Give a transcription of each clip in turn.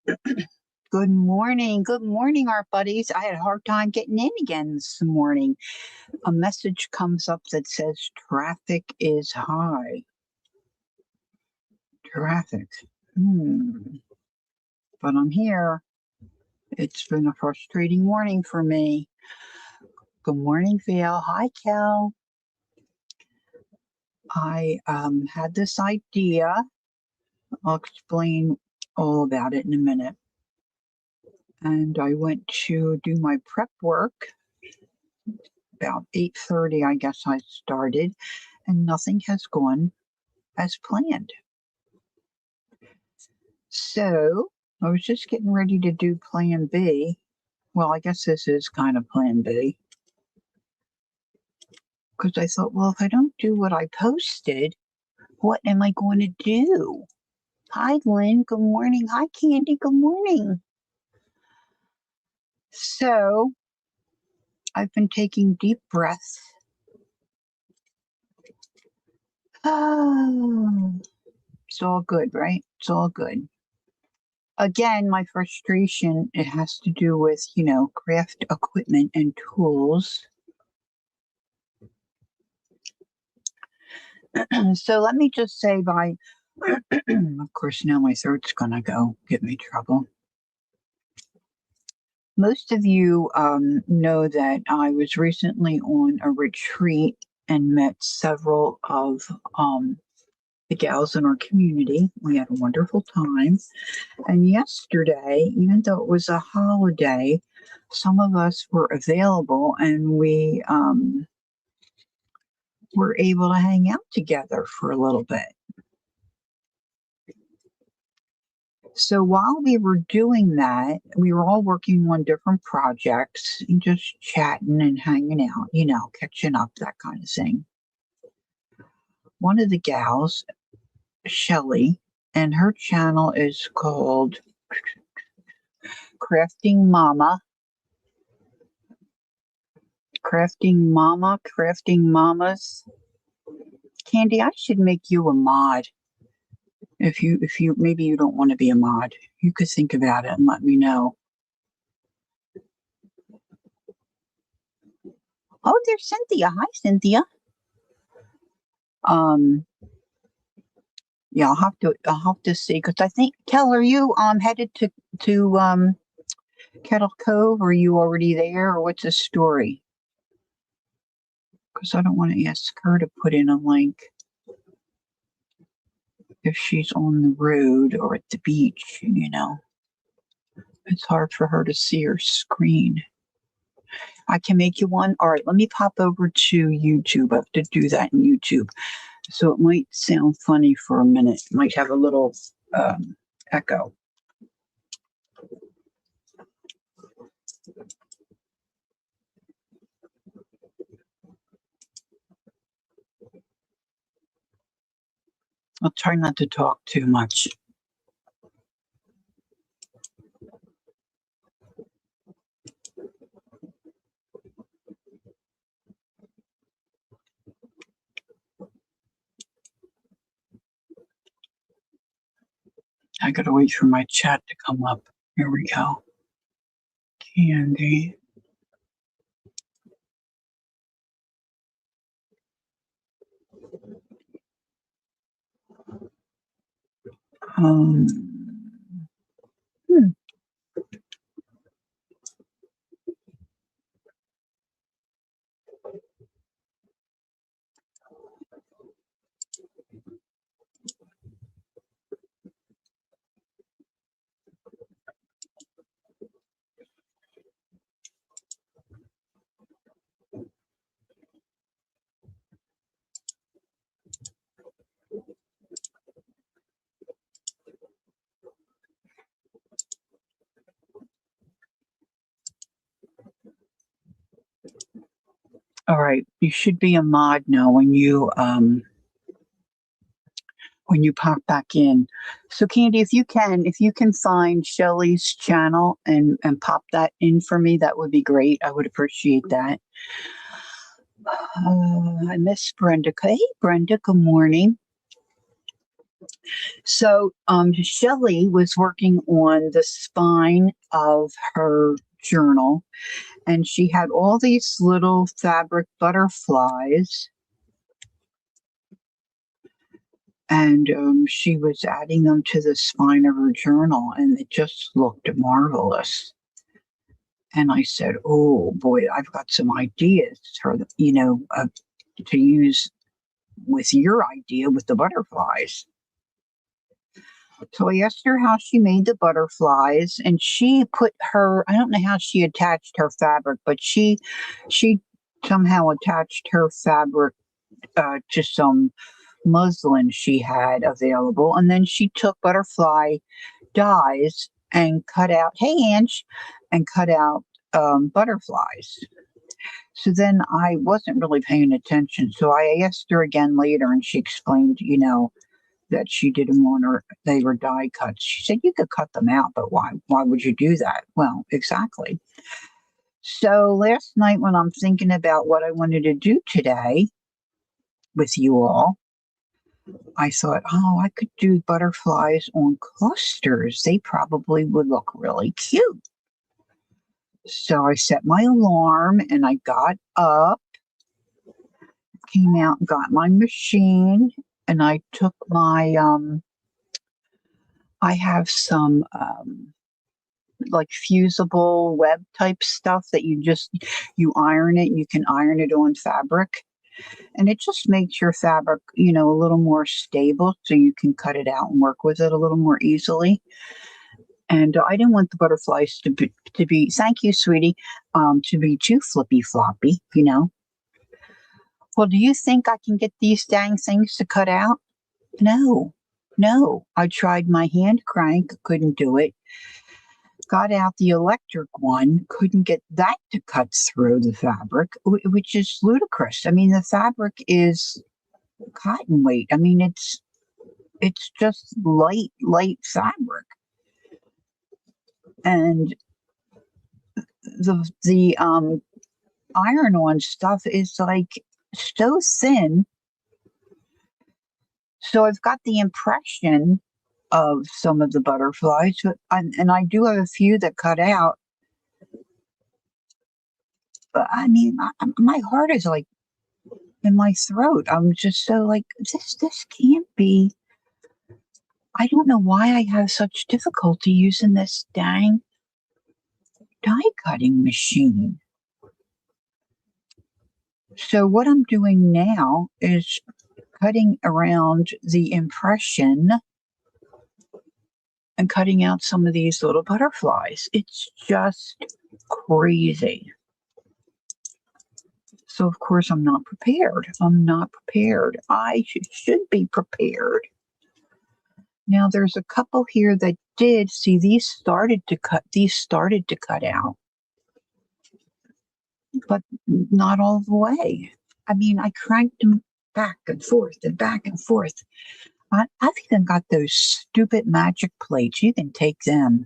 Good morning. Good morning, our buddies. I had a hard time getting in again this morning. A message comes up that says traffic is high. Traffic. But I'm here. It's been a frustrating morning for me. Good morning, Val. Hi, Cal. I had this idea. I'll explain all about it in a minute. And I went to do my prep work. About 8:30, I guess I started, and nothing has gone as planned. So I was just getting ready to do plan B. Well, I guess this is kind of plan B. Because I thought, well, if I don't do what I posted, what am I going to do? Hi, Lynn. Good morning. Hi, Candy. Good morning. So I've been taking deep breaths. Oh, it's all good, right? It's all good. Again, my frustration, it has to do with, craft equipment and tools. So let me just say of course, now my throat's gonna go give me trouble. Most of you know that I was recently on a retreat and met several of the gals in our community. We had a wonderful time. And yesterday, even though it was a holiday, some of us were available and we were able to hang out together for a little bit. So while we were doing that, we were all working on different projects and just chatting and hanging out, catching up, that kind of thing. One of the gals, Shelly, and her channel is called Crafting Mama. Crafting Mamas. Candy, I should make you a mod. If you maybe you don't want to be a mod, you could think about it and let me know. Oh, there's Cynthia. Hi, Cynthia. Yeah, I'll have to see, because I think, Kel, are you headed to Kettle Cove? Or are you already there, or what's the story? Because I don't want to ask her to put in a link if she's on the road or at the beach. It's hard for her to see her screen. I can make you one. All right, let me pop over to YouTube. I have to do that in YouTube. So it might sound funny for a minute. It might have a little echo. I'll try not to talk too much. I gotta wait for my chat to come up. Here we go. Candy. Hmm. All right, you should be a mod now when you pop back in. So Candy, if you can find Shelly's channel and pop that in for me, that would be great. I would appreciate that. I miss Brenda. Hey, Brenda, good morning. So Shelley was working on the spine of her journal, and she had all these little fabric butterflies, and she was adding them to the spine of her journal, and it just looked marvelous. And I said, "Oh boy, I've got some ideas for to use with your idea with the butterflies." So I asked her how she made the butterflies, and she put I don't know how she attached her fabric, but she somehow attached her fabric to some muslin she had available, and then she took butterfly dies and cut out, hey Ange, and cut out butterflies. So then I wasn't really paying attention. So I asked her again later, and she explained, that she didn't want her, they were die cuts. She said, you could cut them out, but why? Why would you do that? Well, exactly. So last night, when I'm thinking about what I wanted to do today with you all, I thought, oh, I could do butterflies on clusters. They probably would look really cute. So I set my alarm and I got up, came out and got my machine, and I took my I have some like fusible web type stuff that you iron it, you can iron it on fabric, and it just makes your fabric, a little more stable so you can cut it out and work with it a little more easily. And I didn't want the butterflies to be thank you, sweetie, to be too flippy floppy. Well, do you think I can get these dang things to cut out? No, no. I tried my hand crank, couldn't do it. Got out the electric one, couldn't get that to cut through the fabric, which is ludicrous. I mean, the fabric is cotton weight. I mean, it's just light fabric, and the iron-on stuff is like so thin. So I've got the impression of some of the butterflies, and I do have a few that cut out. But I mean, my heart is like in my throat. I'm just so like, this can't be. I don't know why I have such difficulty using this dang die cutting machine. So what I'm doing now is cutting around the impression and cutting out some of these little butterflies. It's just crazy. So of course I'm not prepared. I should be prepared. Now there's a couple here that did see these started to cut out, but not all the way. I mean, I cranked them back and forth and back and forth. I've even got those stupid magic plates. You can take them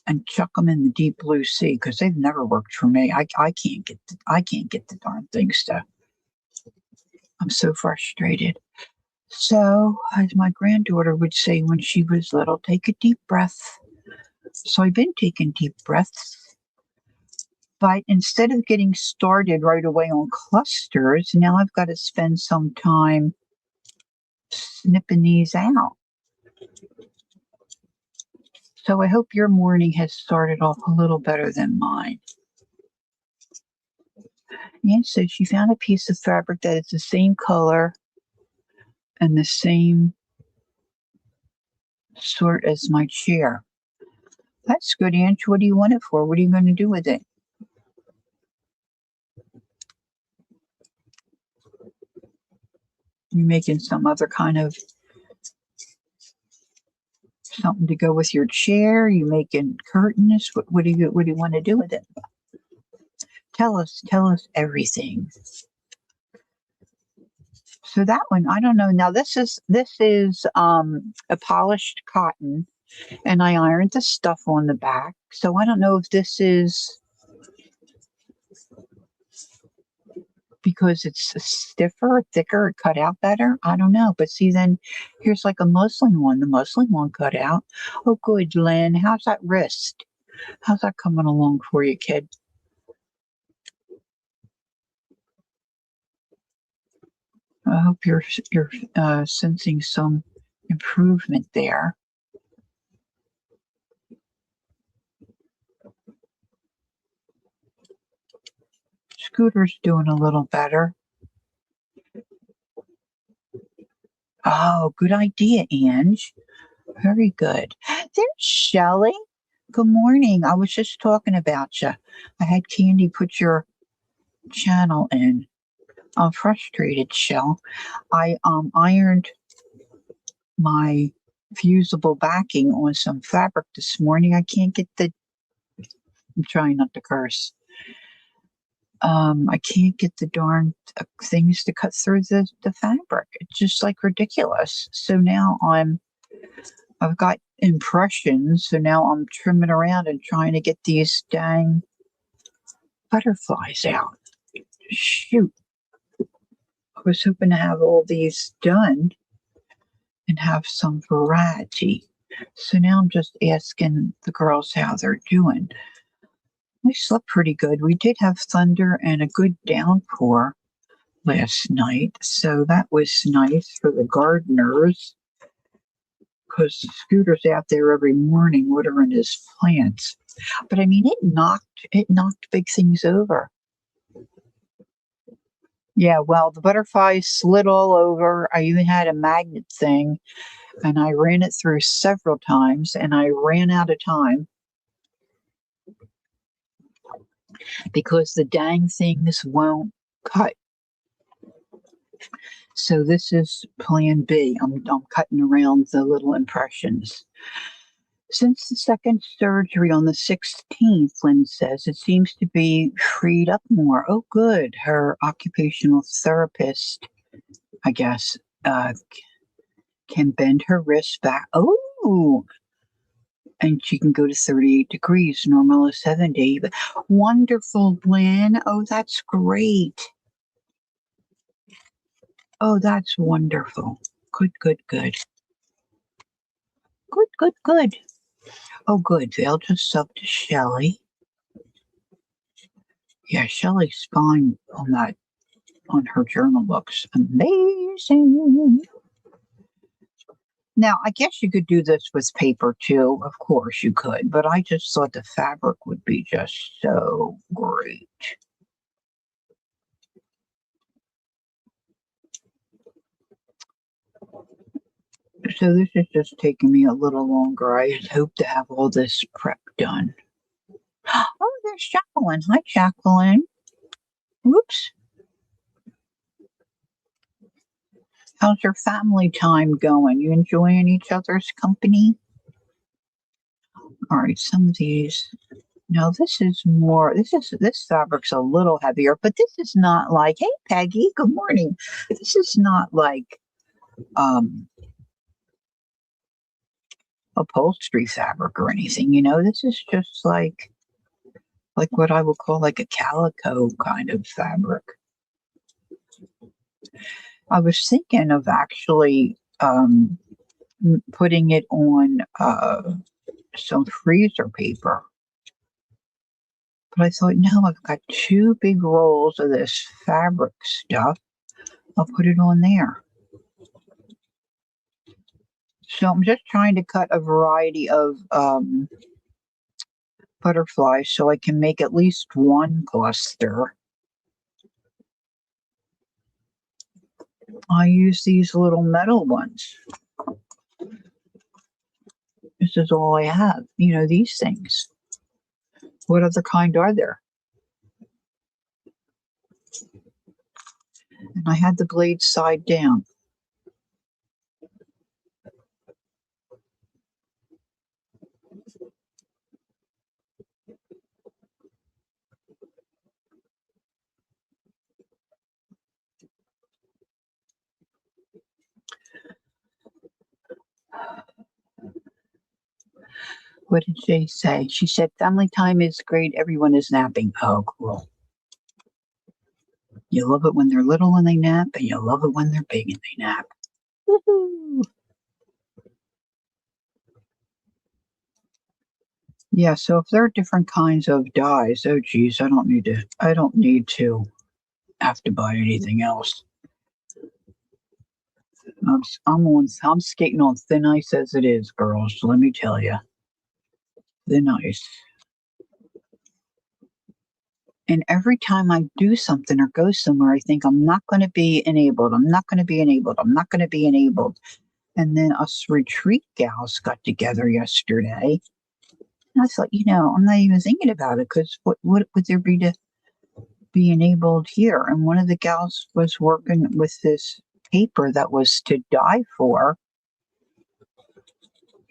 and chuck them in the deep blue sea because they've never worked for me. I can't get the darn things to. I'm so frustrated. So, as my granddaughter would say when she was little, take a deep breath. So I've been taking deep breaths, but instead of getting started right away on clusters, now I've got to spend some time snipping these out. So I hope your morning has started off a little better than mine. Yeah, so she found a piece of fabric that is the same color and the same sort as my chair. That's good, Ange. What do you want it for? What are you going to do with it? You making some other kind of something to go with your chair? You making curtains? What do you want to do with it? Tell us everything. So that one, I don't know. Now this is a polished cotton, and I ironed the stuff on the back. So I don't know if this is because it's stiffer, thicker, cut out better. I don't know. But see, then here's like a muslin one. The muslin one cut out. Oh, good, Lynn. How's that wrist? How's that coming along for you, kid? I hope you're sensing some improvement there. Scooter's doing a little better. Oh, good idea, Ange. Very good. There's Shelley. Good morning. I was just talking about you. I had Candy put your channel in. I'm frustrated, Shell. I ironed my fusible backing on some fabric this morning. I can't get I'm trying not to curse. I can't get the darn things to cut through the fabric. It's just like ridiculous. So now I've got impressions. So now I'm trimming around and trying to get these dang butterflies out. Shoot. I was hoping to have all these done and have some variety. So now I'm just asking the girls how they're doing. We slept pretty good. We did have thunder and a good downpour last night, so that was nice for the gardeners because Scooter's out there every morning watering his plants. But I mean, it knocked big things over. Yeah, well, the butterflies slid all over. I even had a magnet thing, and I ran it through several times, and I ran out of time because the dang things won't cut. So this is plan B. I'm cutting around the little impressions. Since the second surgery on the 16th, Lynn says, it seems to be freed up more. Oh, good. Her occupational therapist, I guess, can bend her wrist back. Oh, and she can go to 38 degrees. Normal is 70. Wonderful, Lynn. Oh, that's great. Oh, that's wonderful. Good, good, good. Good, good, good. Oh, good. They'll just sub to Shelley. Yeah, Shelley's spine on her journal looks amazing. Now, I guess you could do this with paper too. Of course you could, but I just thought the fabric would be just so great. So this is just taking me a little longer. I had hoped to have all this prep done. Oh, there's Jacqueline. Hi, Jacqueline. Whoops. How's your family time going? You enjoying each other's company? All right, some of these. No, this fabric's a little heavier, but this is not like, hey, Peggy, good morning. This is not like upholstery fabric or anything, this is just like what I would call like a calico kind of fabric. I was thinking of actually putting it on some freezer paper. But I thought, no, I've got 2 big rolls of this fabric stuff. I'll put it on there. So I'm just trying to cut a variety of butterflies so I can make at least one cluster. I use these little metal ones. This is all I have, these things. What other kind are there? And I had the blade side down. What did Jay say? She said, family time is great. Everyone is napping. Oh, cool. You love it when they're little and they nap, and you love it when they're big and they nap. Woohoo! Yeah, so if there are different kinds of dyes, oh geez, I don't need to have to buy anything else. I'm skating on thin ice as it is, girls. Let me tell you, thin ice. And every time I do something or go somewhere, I think I'm not going to be enabled. I'm not going to be enabled. I'm not going to be enabled. And then us retreat gals got together yesterday. And I thought, I'm not even thinking about it because what would there be to be enabled here? And one of the gals was working with this paper that was to die for.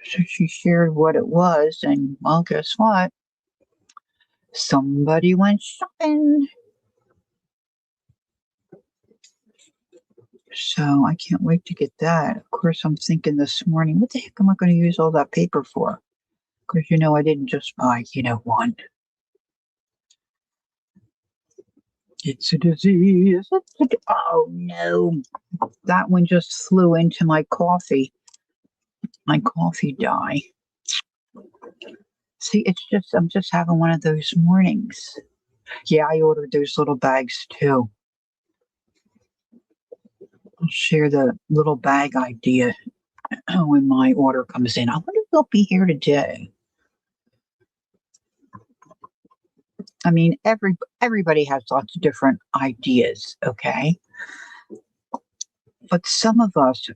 So she shared what it was. And well, guess what? Somebody went shopping. So I can't wait to get that. Of course, I'm thinking this morning, what the heck am I going to use all that paper for? Because, I didn't just buy, one. It's a disease. Oh, no. That one just flew into my coffee dye. See, I'm just having one of those mornings. Yeah, I ordered those little bags too. I'll share the little bag idea when my order comes in. I wonder if they'll be here today. I mean, everybody has lots of different ideas, okay? But some of us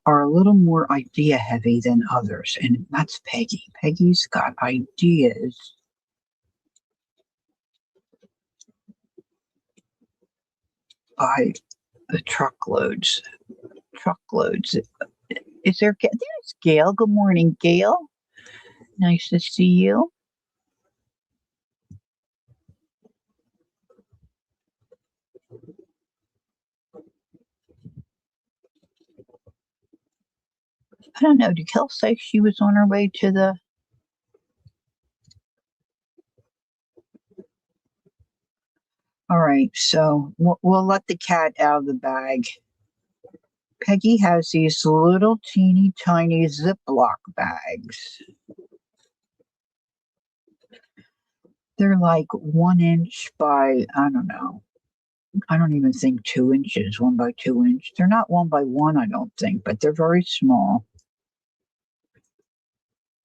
are a little more idea heavy than others, and that's Peggy. Peggy's got ideas by the truckloads. Truckloads. There's Gail. Good morning, Gail. Nice to see you. I don't know. Did Kel say she was on her way to the? All right, so we'll let the cat out of the bag. Peggy has these little teeny tiny Ziploc bags. They're like 1 inch by, I don't know. I don't even think 2 inches, 1 by 2 inch. They're not 1 by 1, I don't think, but they're very small.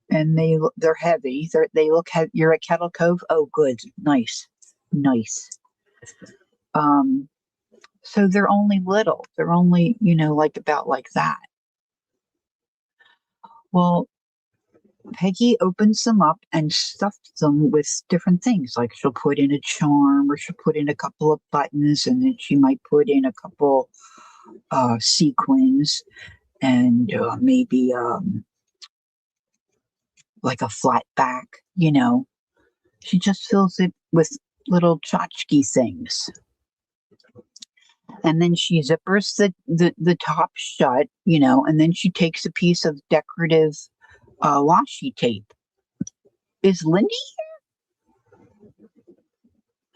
And they're heavy. They look heavy. You're at Kettle Cove? Oh, good. Nice. Nice. So they're only little. They're only, like about like that. Well, Peggy opens them up and stuffs them with different things. Like she'll put in a charm or she'll put in a couple of buttons and then she might put in a couple sequins and maybe like a flat back, She just fills it with little tchotchke things. And then she zippers the top shut, and then she takes a piece of decorative washi tape. Is Lindy here?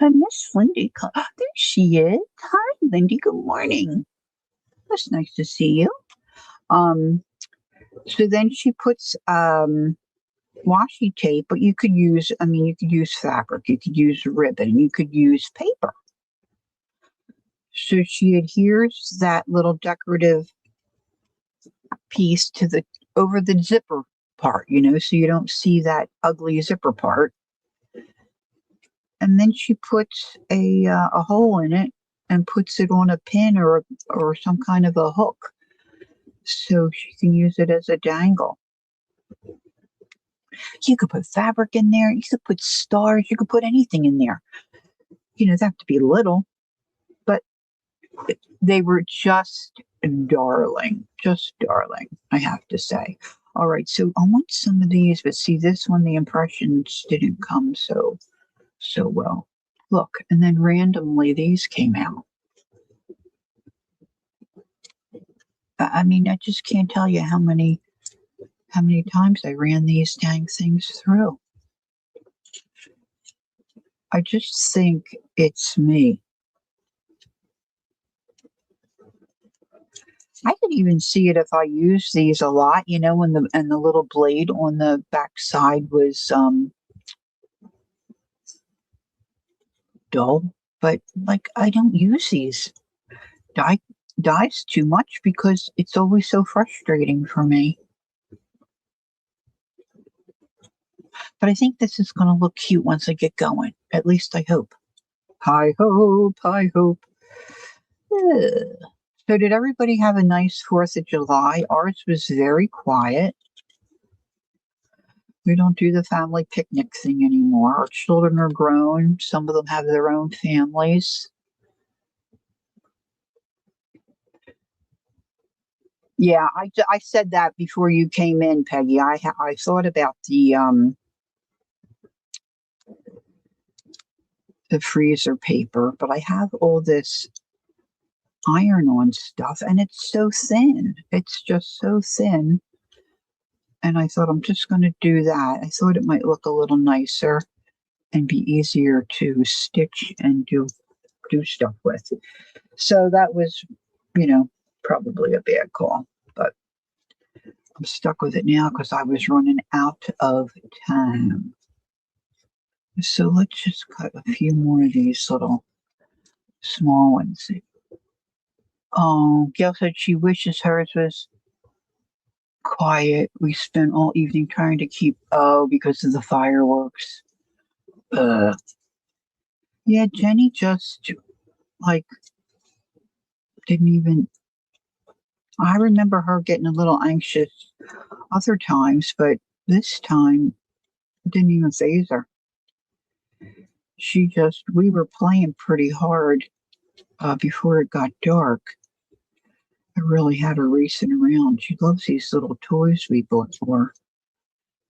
I miss Lindy. There she is. Hi, Lindy. Good morning. It's nice to see you. So then she puts washi tape, but you could use fabric, you could use ribbon, you could use paper. So she adheres that little decorative piece to over the zipper part, so you don't see that ugly zipper part. And then she puts a hole in it and puts it on a pin or some kind of a hook, so she can use it as a dangle. You could put fabric in there. You could put stars. You could put anything in there. They have to be little, but they were just darling, I have to say. All right, so I want some of these, but see, this one, the impressions didn't come so well. Look, and then randomly these came out. I mean, I just can't tell you how many times I ran these dang things through. I just think it's me. I could even see it if I used these a lot, when the little blade on the back side was dull. But like I don't use these dye dyes too much because it's always so frustrating for me. But I think this is going to look cute once I get going. At least I hope. I hope. I hope. Ugh. So, did everybody have a nice 4th of July? Ours was very quiet. We don't do the family picnic thing anymore. Our children are grown. Some of them have their own families. Yeah, I said that before you came in, Peggy. I thought about the freezer paper, but I have all this iron-on stuff, and it's so thin. It's just so thin. And I thought I'm just going to do that. I thought it might look a little nicer and be easier to stitch and do stuff with. So that was, probably a bad call, but I'm stuck with it now because I was running out of time. So let's just cut a few more of these little small ones. Oh, Gail said she wishes hers was quiet. We spent all evening trying to keep, because of the fireworks. Yeah, Jenny just, like, didn't even, I remember her getting a little anxious other times, but this time it didn't even faze her. We were playing pretty hard before it got dark. I really had her racing around. She loves these little toys we bought for her.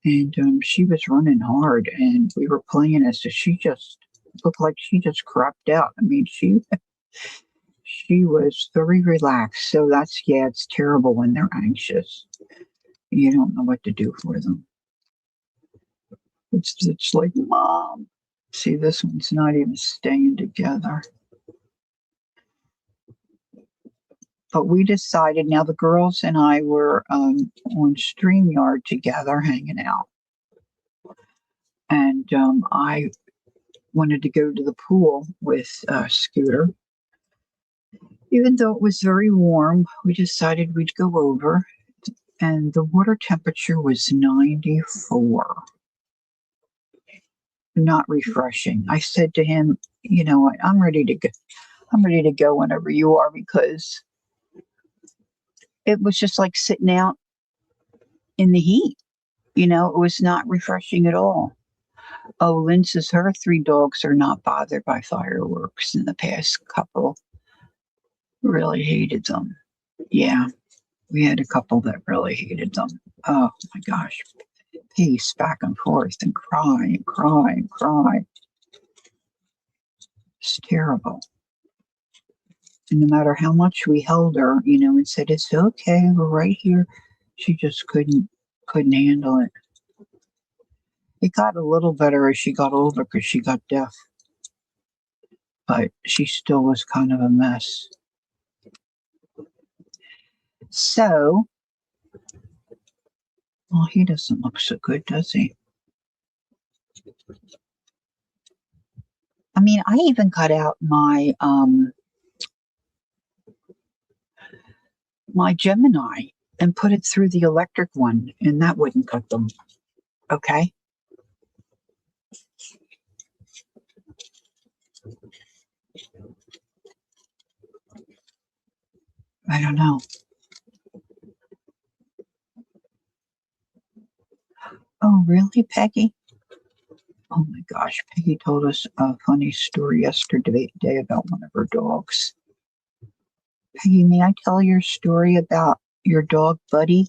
And she was running hard, and we were playing it, so she just looked like she just crapped out. I mean, she was very relaxed. So it's terrible when they're anxious. You don't know what to do for them. It's like, Mom. See, this one's not even staying together. But we decided, now the girls and I were on StreamYard together hanging out. And I wanted to go to the pool with Scooter. Even though it was very warm, we decided we'd go over. And the water temperature was 94. Not refreshing. I said to him, you know what, I'm ready to go. I'm ready to go whenever you are, because it was just like sitting out in the heat. It was not refreshing at all. Oh, Lynn says her 3 dogs are not bothered by fireworks. In the past couple really hated them. Yeah, we had a couple that really hated them. Oh my gosh. Pace back and forth and cry and cry and cry. It's terrible. And no matter how much we held her, and said, it's okay, we're right here, she just couldn't handle it. It got a little better as she got older because she got deaf. But she still was kind of a mess. So, well, he doesn't look so good, does he? I mean, I even cut out my my Gemini and put it through the electric one, and that wouldn't cut them. Okay. I don't know. Oh, really, Peggy? Oh my gosh, Peggy told us a funny story yesterday about one of her dogs. Peggy, may I tell your story about your dog, Buddy?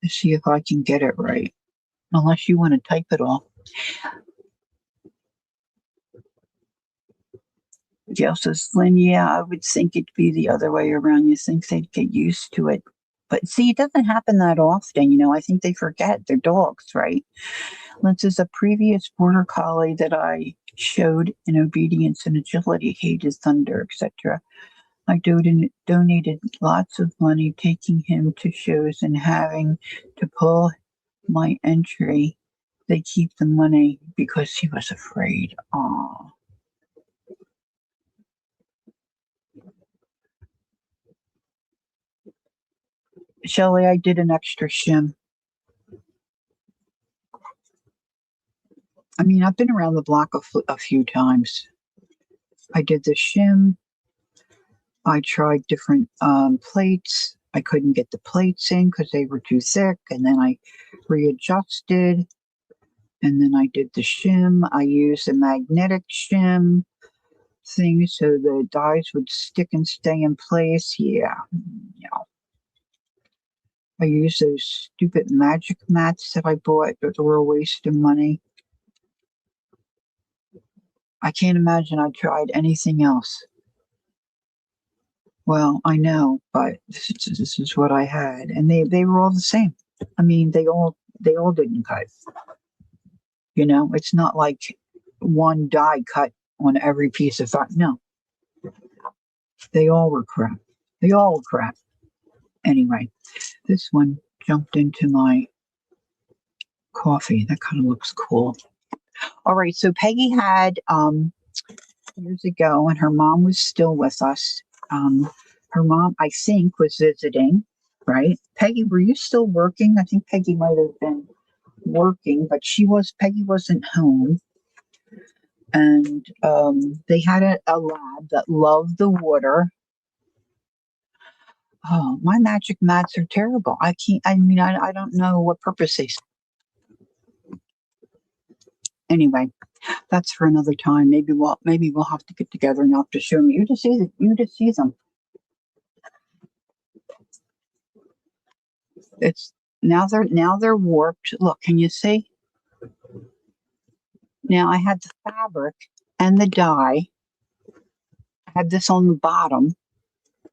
Let's see if I can get it right. Unless you want to type it all. Gail says, Lynn, yeah, I would think it'd be the other way around. You think they'd get used to it. But see, it doesn't happen that often. I think they forget. They're dogs, right? Lynn says, a previous border collie that I showed in obedience and agility, hated thunder, etc. I donated lots of money, taking him to shows and having to pull my entry. They keep the money because he was afraid. Aw. Shelley, I did an extra shim. I mean, I've been around the block a few times. I did the shim. I tried different plates. I couldn't get the plates in because they were too thick. And then I readjusted. And then I did the shim. I used a magnetic shim thing so the dies would stick and stay in place. Yeah. I used those stupid magic mats that I bought that were a waste of money. I can't imagine I tried anything else. Well, I know, but this is what I had, and they were all the same. I mean, they all didn't cut. You know, it's not like one die cut on every piece of fat. No, they all were crap. They all were crap. Anyway, this one jumped into my coffee. That kind of looks cool. All right, so Peggy had years ago, and her mom was still with us. Her mom, I think, was visiting, right? Peggy, were you still working? I think Peggy might have been working, but Peggy wasn't home. And they had a lab that loved the water. Oh, my magic mats are terrible. I can't, I don't know what purpose they serve. Anyway, that's for another time. Maybe we'll have to get together and you'll have to show me. You just see them. It's now they're warped. Look, can you see? Now I had the fabric and the dye. I had this on the bottom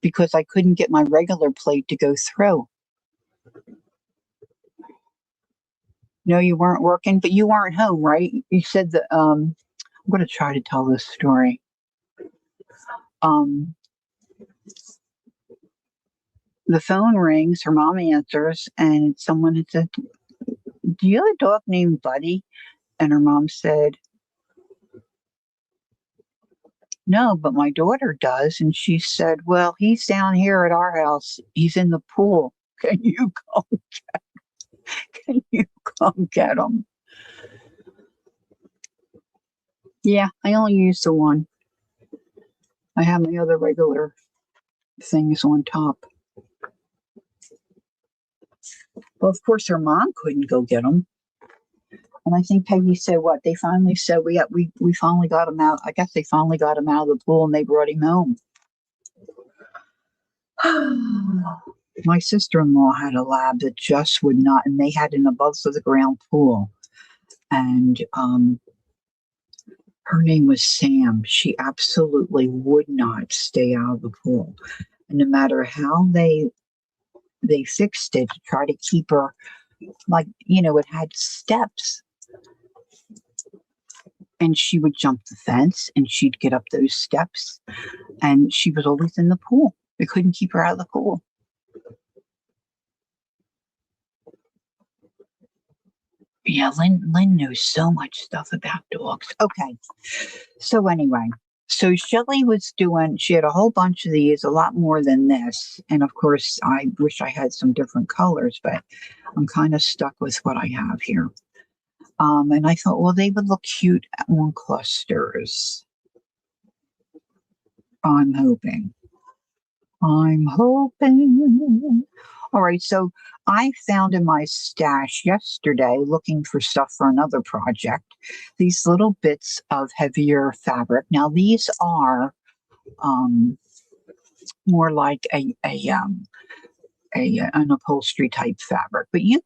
because I couldn't get my regular plate to go through. No, you weren't working, but you weren't home, right? You said that I'm gonna try to tell this story. The phone rings, her mom answers, and someone had said, "Do you have a dog named Buddy?" And her mom said, "No, but my daughter does." And she said, "Well, he's down here at our house. He's in the pool. Can you come get him?" Yeah, I only used the one. I have my other regular things on top. Well, of course, her mom couldn't go get them. And I think Peggy said, "What? They finally said we finally got him out. I guess they finally got him out of the pool and they brought him home." My sister-in-law had a lab that just would not, and they had an above the ground pool. And her name was Sam. She absolutely would not stay out of the pool. And no matter how they fixed it to try to keep her, like, it had steps. And she would jump the fence and she'd get up those steps and she was always in the pool. We couldn't keep her out of the pool. Yeah, Lynn knows so much stuff about dogs. Okay. So anyway, so Shelley she had a whole bunch of these, a lot more than this. And of course, I wish I had some different colors, but I'm kind of stuck with what I have here. And I thought, well, they would look cute on clusters. I'm hoping. All right, so I found in my stash yesterday, looking for stuff for another project, these little bits of heavier fabric. Now, these are more like an upholstery type fabric, but you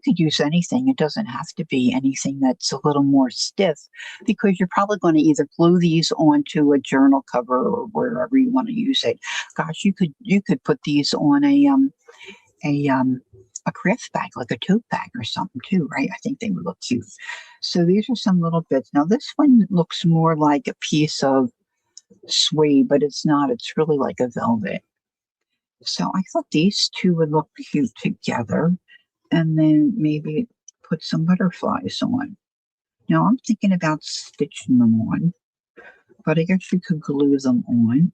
could use anything. It doesn't have to be anything that's a little more stiff, because you're probably going to either glue these onto a journal cover or wherever you want to use it. Gosh, you could put these on a a craft bag, like a tote bag or something too, right? I think they would look cute. So these are some little bits. Now this one looks more like a piece of suede, but it's not. It's really like a velvet. So I thought these two would look cute together, and then maybe put some butterflies on. Now I'm thinking about stitching them on, but I guess you could glue them on.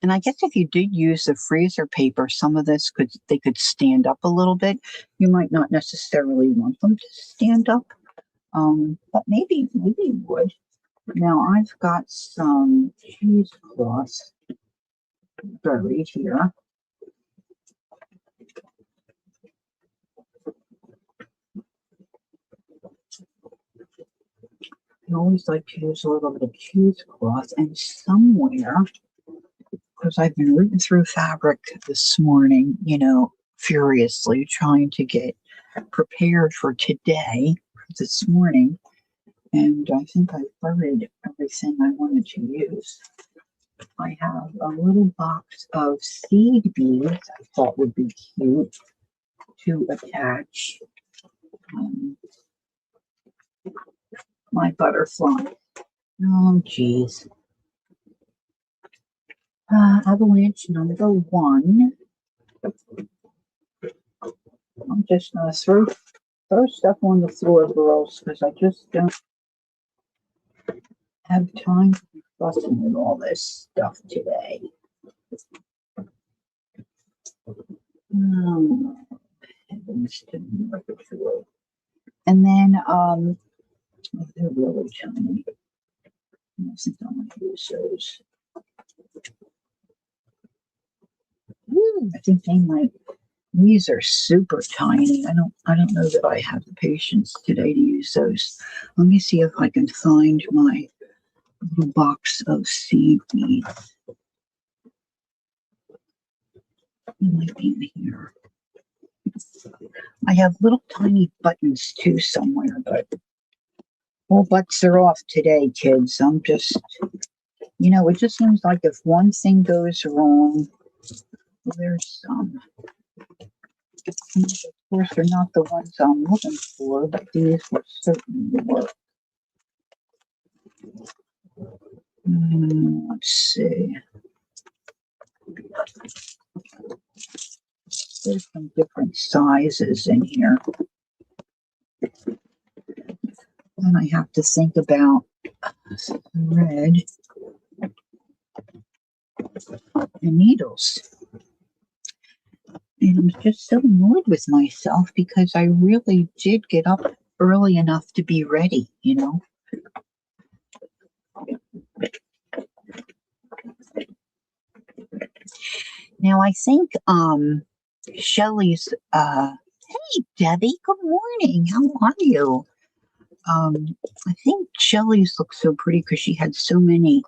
And I guess if you did use the freezer paper, some of this could stand up a little bit. You might not necessarily want them to stand up, but maybe you would. Now I've got some cheesecloth buried here. I always like to use a little bit of cheesecloth, and somewhere, because I've been rooting through fabric this morning, furiously trying to get prepared for today, this morning, and I think I buried everything I wanted to use. I have a little box of seed beads I thought would be cute to attach my butterfly. Oh, geez. Avalanche number 1. I'm just going to throw stuff on the floor, girls, because I just don't have time to be fussing with all this stuff today. Heavens to me. And then, they're really tiny. I think I'm going to use those. I think they might. These are super tiny. I don't know that I have the patience today to use those. Let me see if I can find my little box of seed beads. It might be in here. I have little tiny buttons too somewhere, but all butts are off today, kids. I'm just, it just seems like if one thing goes wrong, there's some. Of course, they're not the ones I'm looking for, but these will certainly work. Let's see. There's some different sizes in here. And I have to think about thread and needles. And I'm just so annoyed with myself because I really did get up early enough to be ready, Now I think Shelly's hey Debbie, good morning. How are you? I think Shelly's looks so pretty because she had so many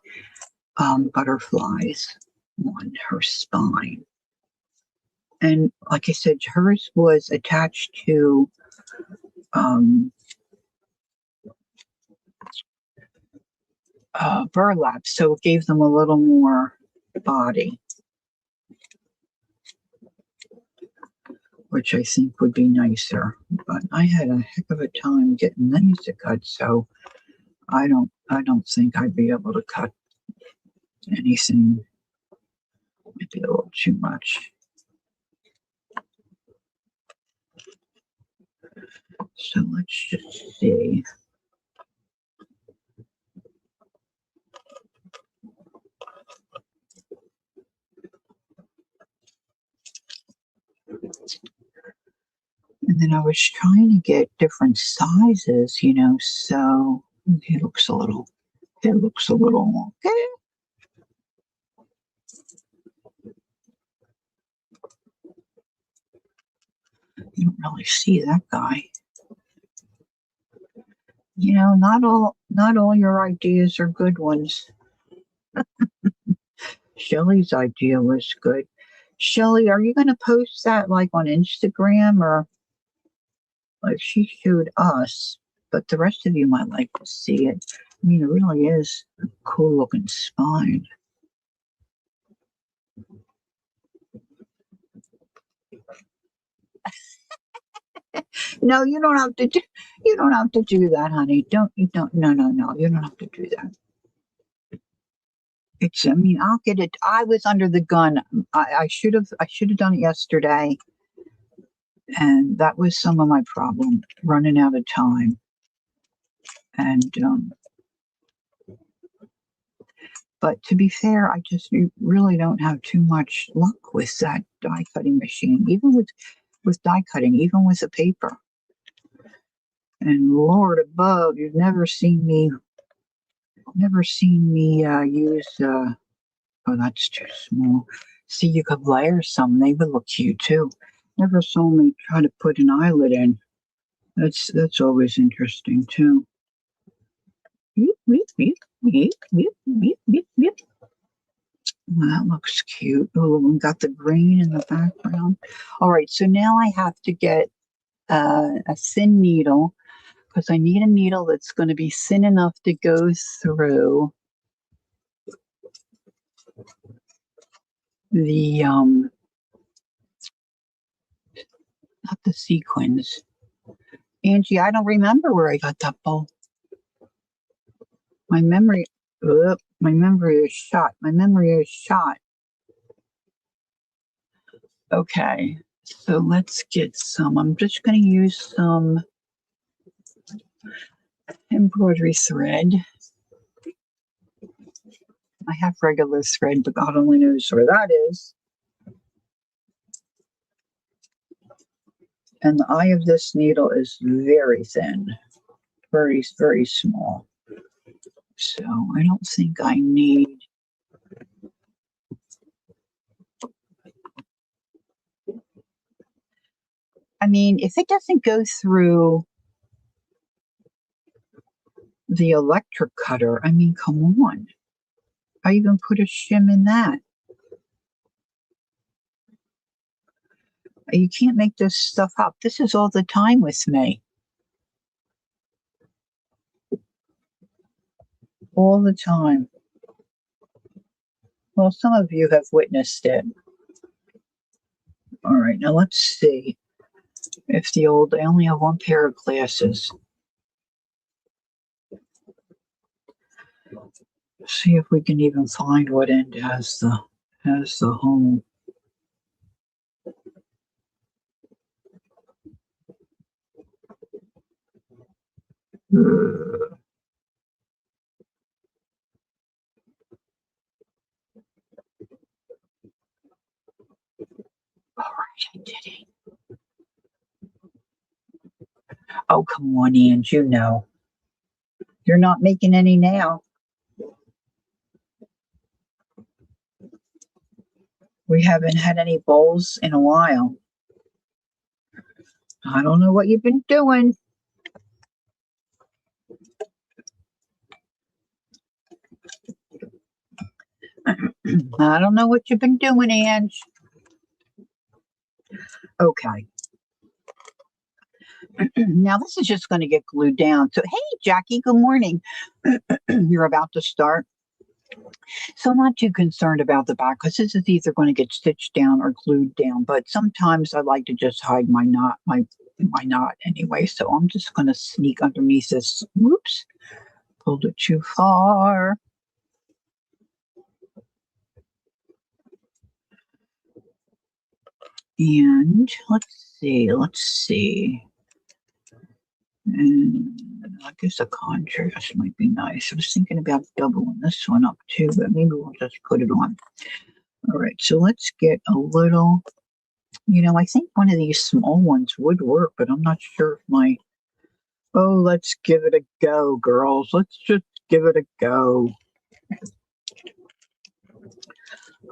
butterflies on her spine. And like I said, hers was attached to burlap, so it gave them a little more body, which I think would be nicer. But I had a heck of a time getting these to cut, so I don't think I'd be able to cut anything. Might be a little too much. So let's just see. And then I was trying to get different sizes, so it looks a little okay. You don't really see that guy. Not all your ideas are good ones. Shelly's idea was good. Shelly, are you going to post that like on Instagram, or like she showed us, but the rest of you might like to see it. I mean, it really is a cool looking spine. No, you don't have to do. You don't have to do that, honey. Don't. You don't. No, no, no. You don't have to do that. It's. I mean, I'll get it. I was under the gun. I should have. I should have done it yesterday, and that was some of my problem. Running out of time, and but to be fair, I just really don't have too much luck with that die cutting machine, even with die cutting, even with the paper. And Lord above, you've never seen me use. Oh, that's too small. See, you could layer some; they would look cute too. Never saw me try to put an eyelid in. That's always interesting too. Beep, beep, beep, beep, beep, beep, beep, beep. That looks cute. Oh, we got the green in the background. All right, so now I have to get a thin needle because I need a needle that's going to be thin enough to go through the not the sequins. Angie, I don't remember where I got that bowl. My memory, my memory is shot. My memory is shot. Okay, so let's get some. I'm just going to use some embroidery thread. I have regular thread, but God only knows where that is. And the eye of this needle is very thin, very, very small. So I don't think I need. I mean, if it doesn't go through the electric cutter, I mean, come on. I even put a shim in that. You can't make this stuff up. This is all the time with me. All the time. Well, some of you have witnessed it. All right, now let's see if I only have one pair of glasses. See if we can even find what end has the hole. All right, I did it. Oh, come on, Ange, you know. You're not making any now. We haven't had any bowls in a while. I don't know what you've been doing. I don't know what you've been doing, Ange. Okay. Now this is just going to get glued down. So, hey, Jackie, good morning. You're about to start. So I'm not too concerned about the back because this is either going to get stitched down or glued down. But sometimes I like to just hide my knot anyway. So I'm just going to sneak underneath this. Whoops, pulled it too far. And let's see. And I guess a contrast might be nice. I was thinking about doubling this one up too, but maybe we'll just put it on. All right, so let's get a little, I think one of these small ones would work, but I'm not sure if oh, let's give it a go, girls. Let's just give it a go.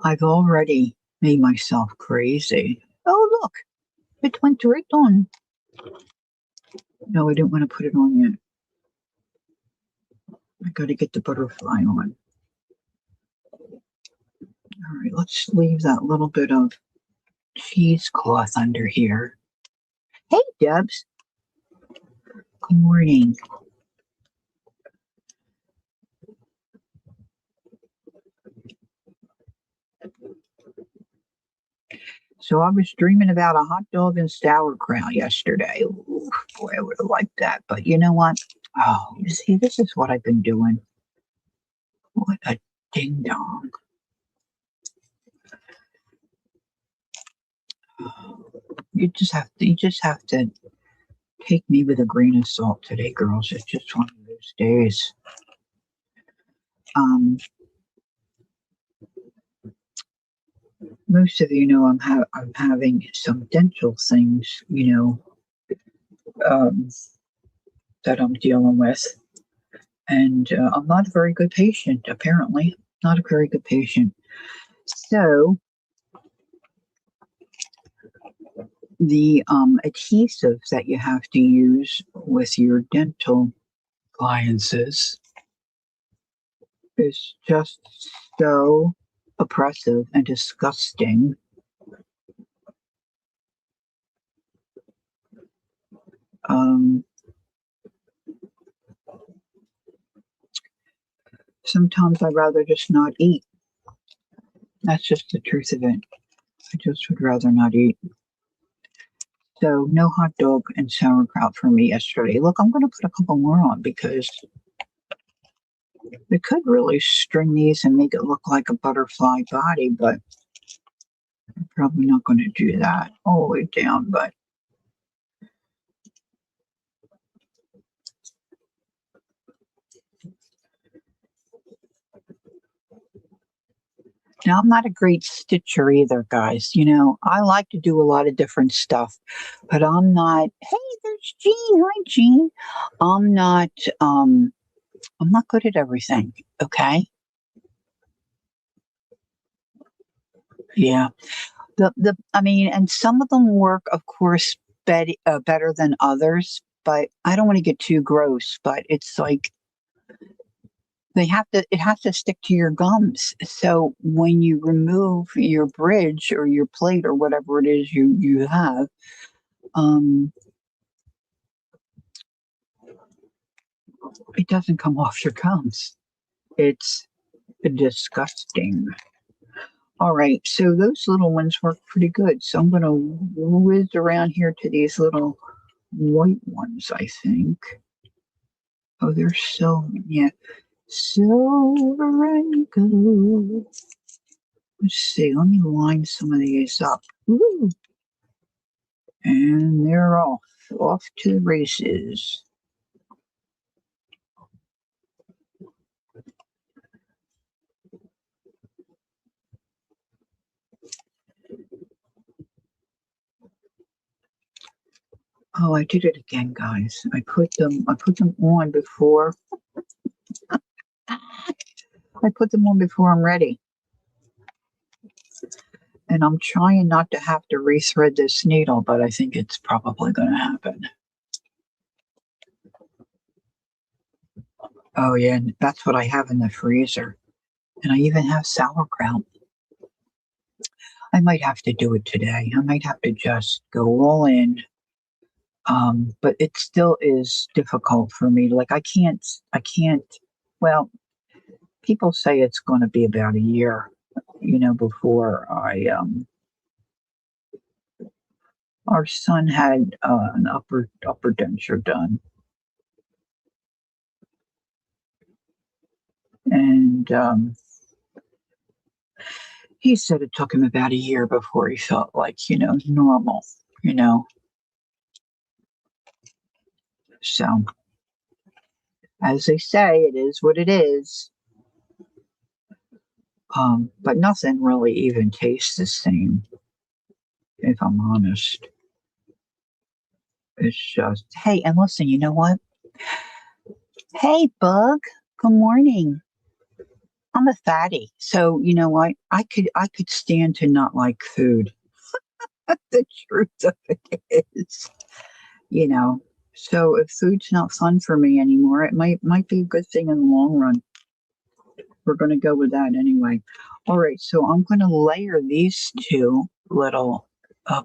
I've already made myself crazy. Oh, look, it went right on. No, I didn't want to put it on yet. I got to get the butterfly on. All right, let's leave that little bit of cheesecloth under here. Hey, Debs. Good morning. So I was dreaming about a hot dog and sauerkraut yesterday. Ooh, boy, I would have liked that. But you know what? Oh, you see, this is what I've been doing. What a ding dong. You just have to take me with a grain of salt today, girls. It's just one of those days. Um, Most of you know I'm having some dental things, um, that I'm dealing with, and I'm not a very good patient. Apparently, not a very good patient. So the adhesives that you have to use with your dental appliances is just so oppressive and disgusting. Um, Sometimes I'd rather just not eat. That's just the truth of it. I just would rather not eat. So no hot dog and sauerkraut for me yesterday. Look, I'm going to put a couple more on because we could really string these and make it look like a butterfly body, but I'm probably not going to do that all the way down. But now I'm not a great stitcher either, guys. I like to do a lot of different stuff, but I'm not. Hey, there's Jean. Hi, Jean. I'm not. Um, I'm not good at everything. Okay. Yeah. I mean, and some of them work, of course, better than others. But I don't want to get too gross. But it's like it has to stick to your gums. So when you remove your bridge or your plate or whatever it is you have, um, it doesn't come off your gums. It's disgusting. All right, so those little ones work pretty good. So I'm going to whiz around here to these little white ones, I think. Oh, they're so, yeah, silver and gold. Let's see, let me line some of these up. Ooh. And they're off to the races. Oh, I did it again, guys. I put them on before. I put them on before I'm ready. And I'm trying not to have to rethread this needle, but I think it's probably going to happen. Oh, yeah, and that's what I have in the freezer. And I even have sauerkraut. I might have to do it today. I might have to just go all in. But it still is difficult for me. Like I can't, well, people say it's going to be about a year, before our son had an upper denture done. And he said it took him about a year before he felt like, normal, you know. So, as they say, it is what it is. But nothing really even tastes the same, if I'm honest. It's just, hey, and listen, you know what? Hey, Bug. Good morning. I'm a fatty, so you know what? I could stand to not like food. The truth of it is, you know. So if food's not fun for me anymore, it might be a good thing in the long run. We're going to go with that anyway. All right, so I'm going to layer these two little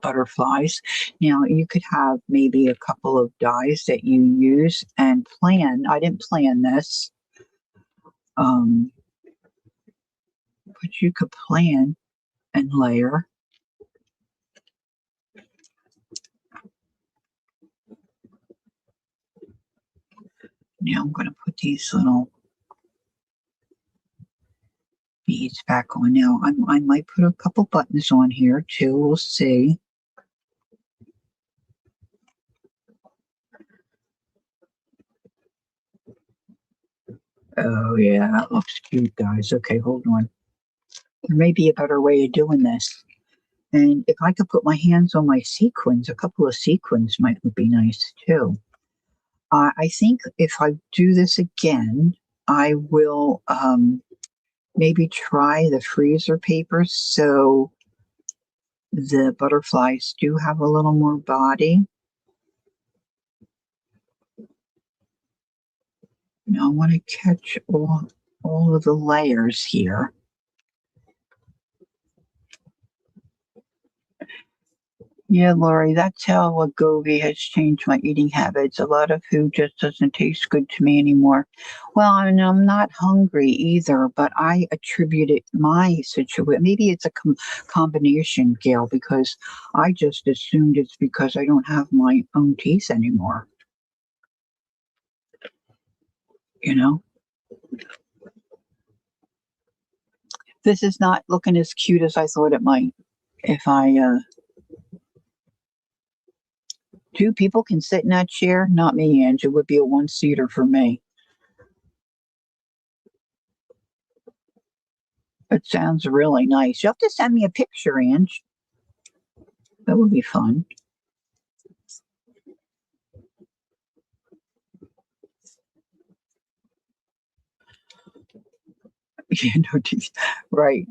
butterflies. Now you could have maybe a couple of dies that you use and plan. I didn't plan this, um, but you could plan and layer. Now I'm going to put these little beads back on. Now I might put a couple buttons on here too. We'll see. Oh yeah, that looks cute, guys. Okay, hold on. There may be a better way of doing this. And if I could put my hands on my sequins, a couple of sequins might be nice too. I think if I do this again, I will maybe try the freezer paper so the butterflies do have a little more body. Now I want to catch all of the layers here. Yeah, Lori, that's how Wegovy has changed my eating habits. A lot of food just doesn't taste good to me anymore. Well, and I'm not hungry either, but I attribute it my situation. Maybe it's a combination, Gail, because I just assumed it's because I don't have my own teeth anymore. You know, this is not looking as cute as I thought it might. If I two people can sit in that chair, not me, Ange. It would be a one-seater for me. It sounds really nice. You have to send me a picture, Ange. That would be fun. You know, right.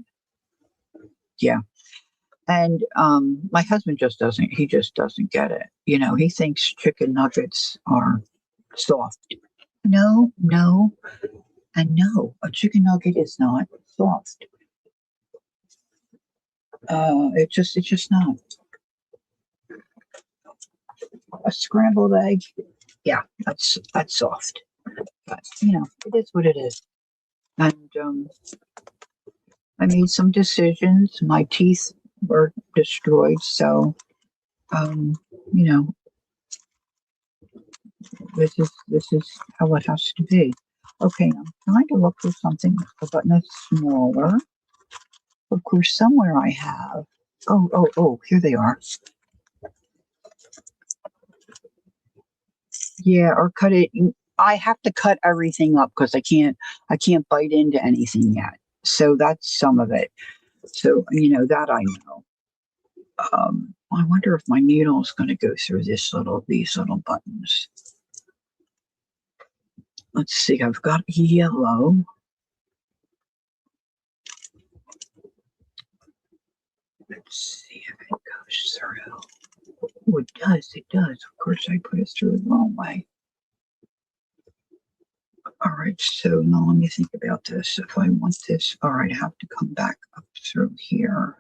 Yeah. And my husband just doesn't, he just doesn't get it. You know, he thinks chicken nuggets are soft. No, no, and no. A chicken nugget is not soft. It's just not. A scrambled egg, yeah, that's soft. But you know, it is what it is. And I made some decisions. My teeth were destroyed, so um, you know, this is how it has to be. Okay, I'm trying to look for something a button that's smaller. Of course, somewhere I have. Oh, here they are. Yeah, or cut it. I have to cut everything up because I can't bite into anything yet. So that's some of it. So you know that I know. I wonder if my needle is going to go through these little buttons. Let's see. I've got yellow. Let's see if it goes through. Oh, it does. It does. Of course, I put it through the wrong way. All right. So now let me think about this. If I want this, all right, I have to come back up through here.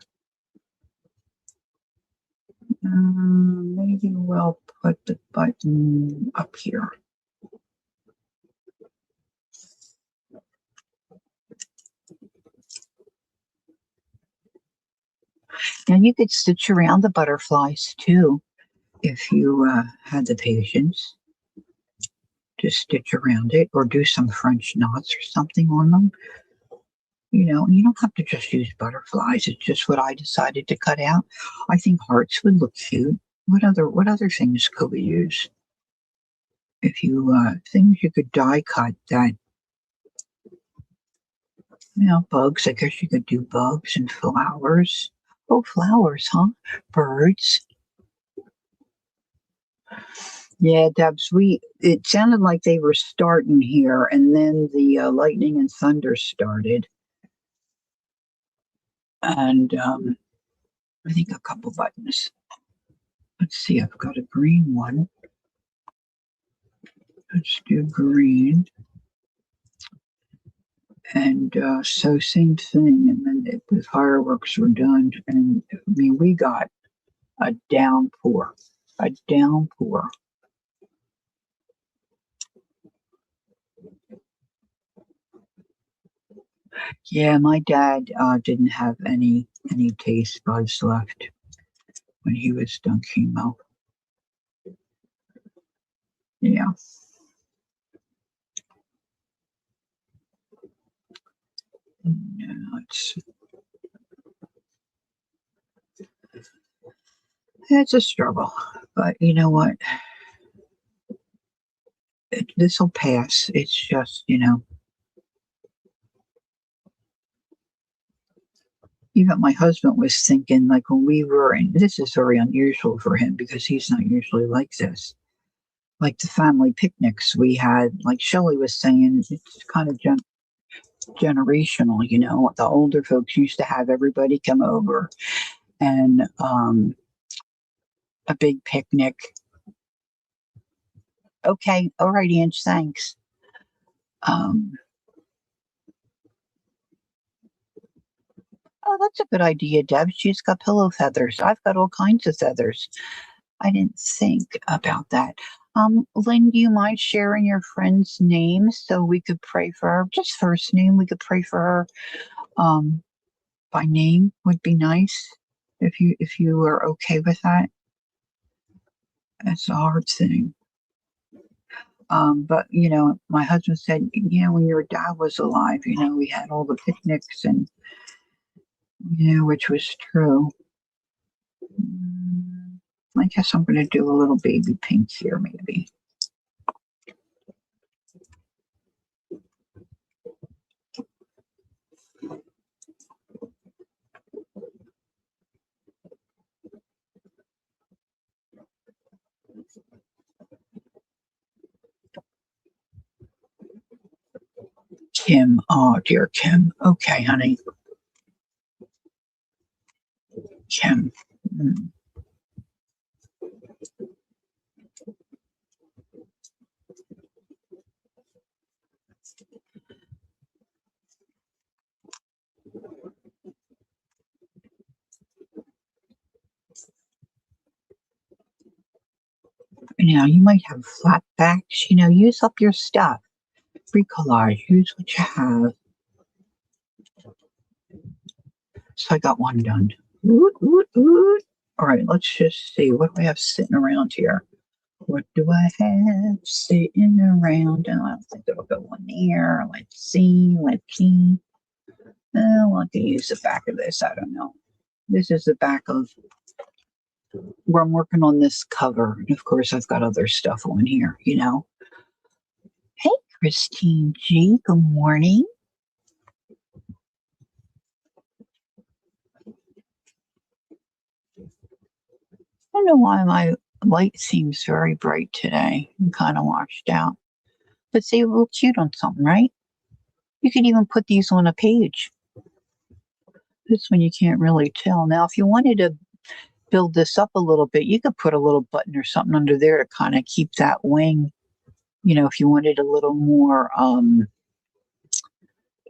Maybe we'll put the button up here. Now you could stitch around the butterflies too if you had the patience to stitch around it or do some French knots or something on them. You know, you don't have to just use butterflies. It's just what I decided to cut out. I think hearts would look cute. What other things could we use? If you things you could die cut that bugs. I guess you could do bugs and flowers. Oh, flowers, huh? Birds. Yeah, Debs. It sounded like they were starting here, and then the lightning and thunder started, and I think a couple buttons. Let's see. I've got a green one. Let's do green. And so same thing, and then the fireworks were done, and I mean we got a downpour, a downpour. Yeah, my dad didn't have any taste buds left when he was done chemo. Yeah, No, it's a struggle, but you know what? This will pass. It's just, even my husband was thinking, like when we were, and this is very unusual for him because he's not usually like this. Like the family picnics we had, like Shelley was saying, it's kind of generational. The older folks used to have everybody come over and a big picnic. Okay, all right, Ange, thanks. Um, oh, that's a good idea, Deb. She's got pillow feathers. I've got all kinds of feathers. I didn't think about that. Lynn, do you mind sharing your friend's name so we could pray for her? Just first name, we could pray for her. By name would be nice if you are okay with that. That's a hard thing. But my husband said, when your dad was alive, we had all the picnics and which was true. I guess I'm going to do a little baby pink here, maybe. Kim, oh dear Kim. Okay, honey. Kim. Mm. You might have flat backs. Use up your stuff. Free collage. Use what you have. So I got one done. Woot, woot, woot. All right, let's just see. What do I have sitting around here? What do I have sitting around? Oh, I don't think it'll go on there. Let's see. Let's see. I'll have to use the back of this. I don't know. This is the back of where I'm working on this cover. And of course, I've got other stuff on here. Hey, Christine G. Good morning. I don't know why my light seems very bright today and kind of washed out. But they look cute on something, right? You could even put these on a page. This one you can't really tell. Now, if you wanted to build this up a little bit, you could put a little button or something under there to kind of keep that wing. If you wanted a little more,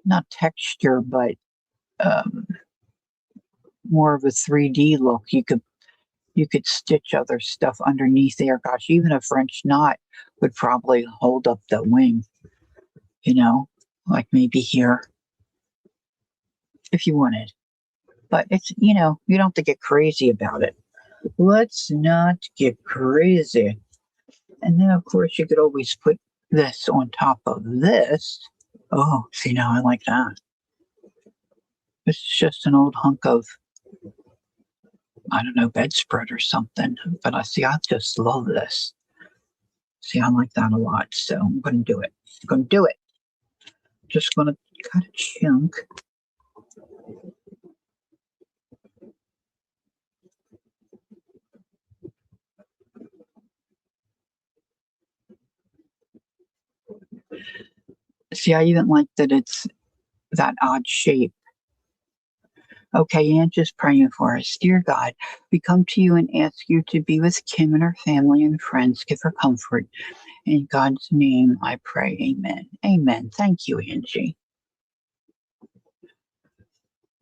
not texture, but um, more of a 3D look, you could stitch other stuff underneath there. Gosh, even a French knot would probably hold up the wing, like maybe here if you wanted. But it's, you don't have to get crazy about it. Let's not get crazy. And then, of course, you could always put this on top of this. Oh, see, now I like that. It's just an old hunk of, I don't know, bedspread or something. But I just love this. See, I like that a lot. So I'm going to do it. I'm going to do it. Just going to cut a chunk. See, I even like that it's that odd shape. Okay, Aunt, just praying for us. Dear God, we come to you and ask you to be with Kim and her family and friends. Give her comfort. In God's name, I pray. Amen. Amen. Thank you, Angie.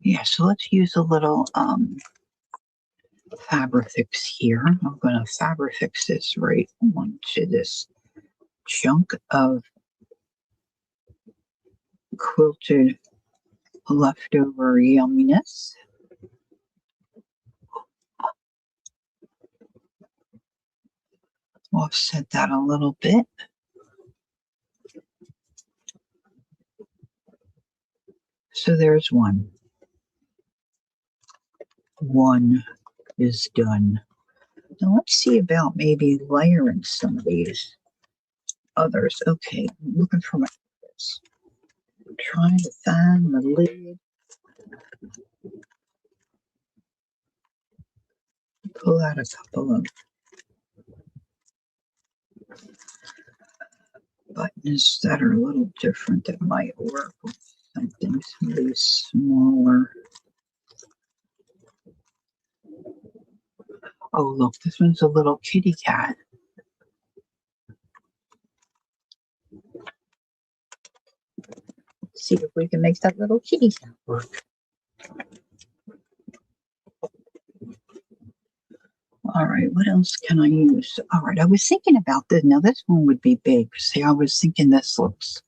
Yeah, so let's use a little Fabrifix here. I'm going to Fabrifix this right onto this chunk of quilted leftover yumminess. Offset that a little bit. So there's one. One is done. Now let's see about maybe layering some of these others. Okay, I'm looking for my this. I'm trying to find the lid. Pull out a couple of buttons that are a little different that might work with something really smaller. Oh, look, this one's a little kitty cat. Let's see if we can make that little kitty cat work. All right, what else can I use? All right, I was thinking about this. Now, this one would be big. See, I was thinking this looks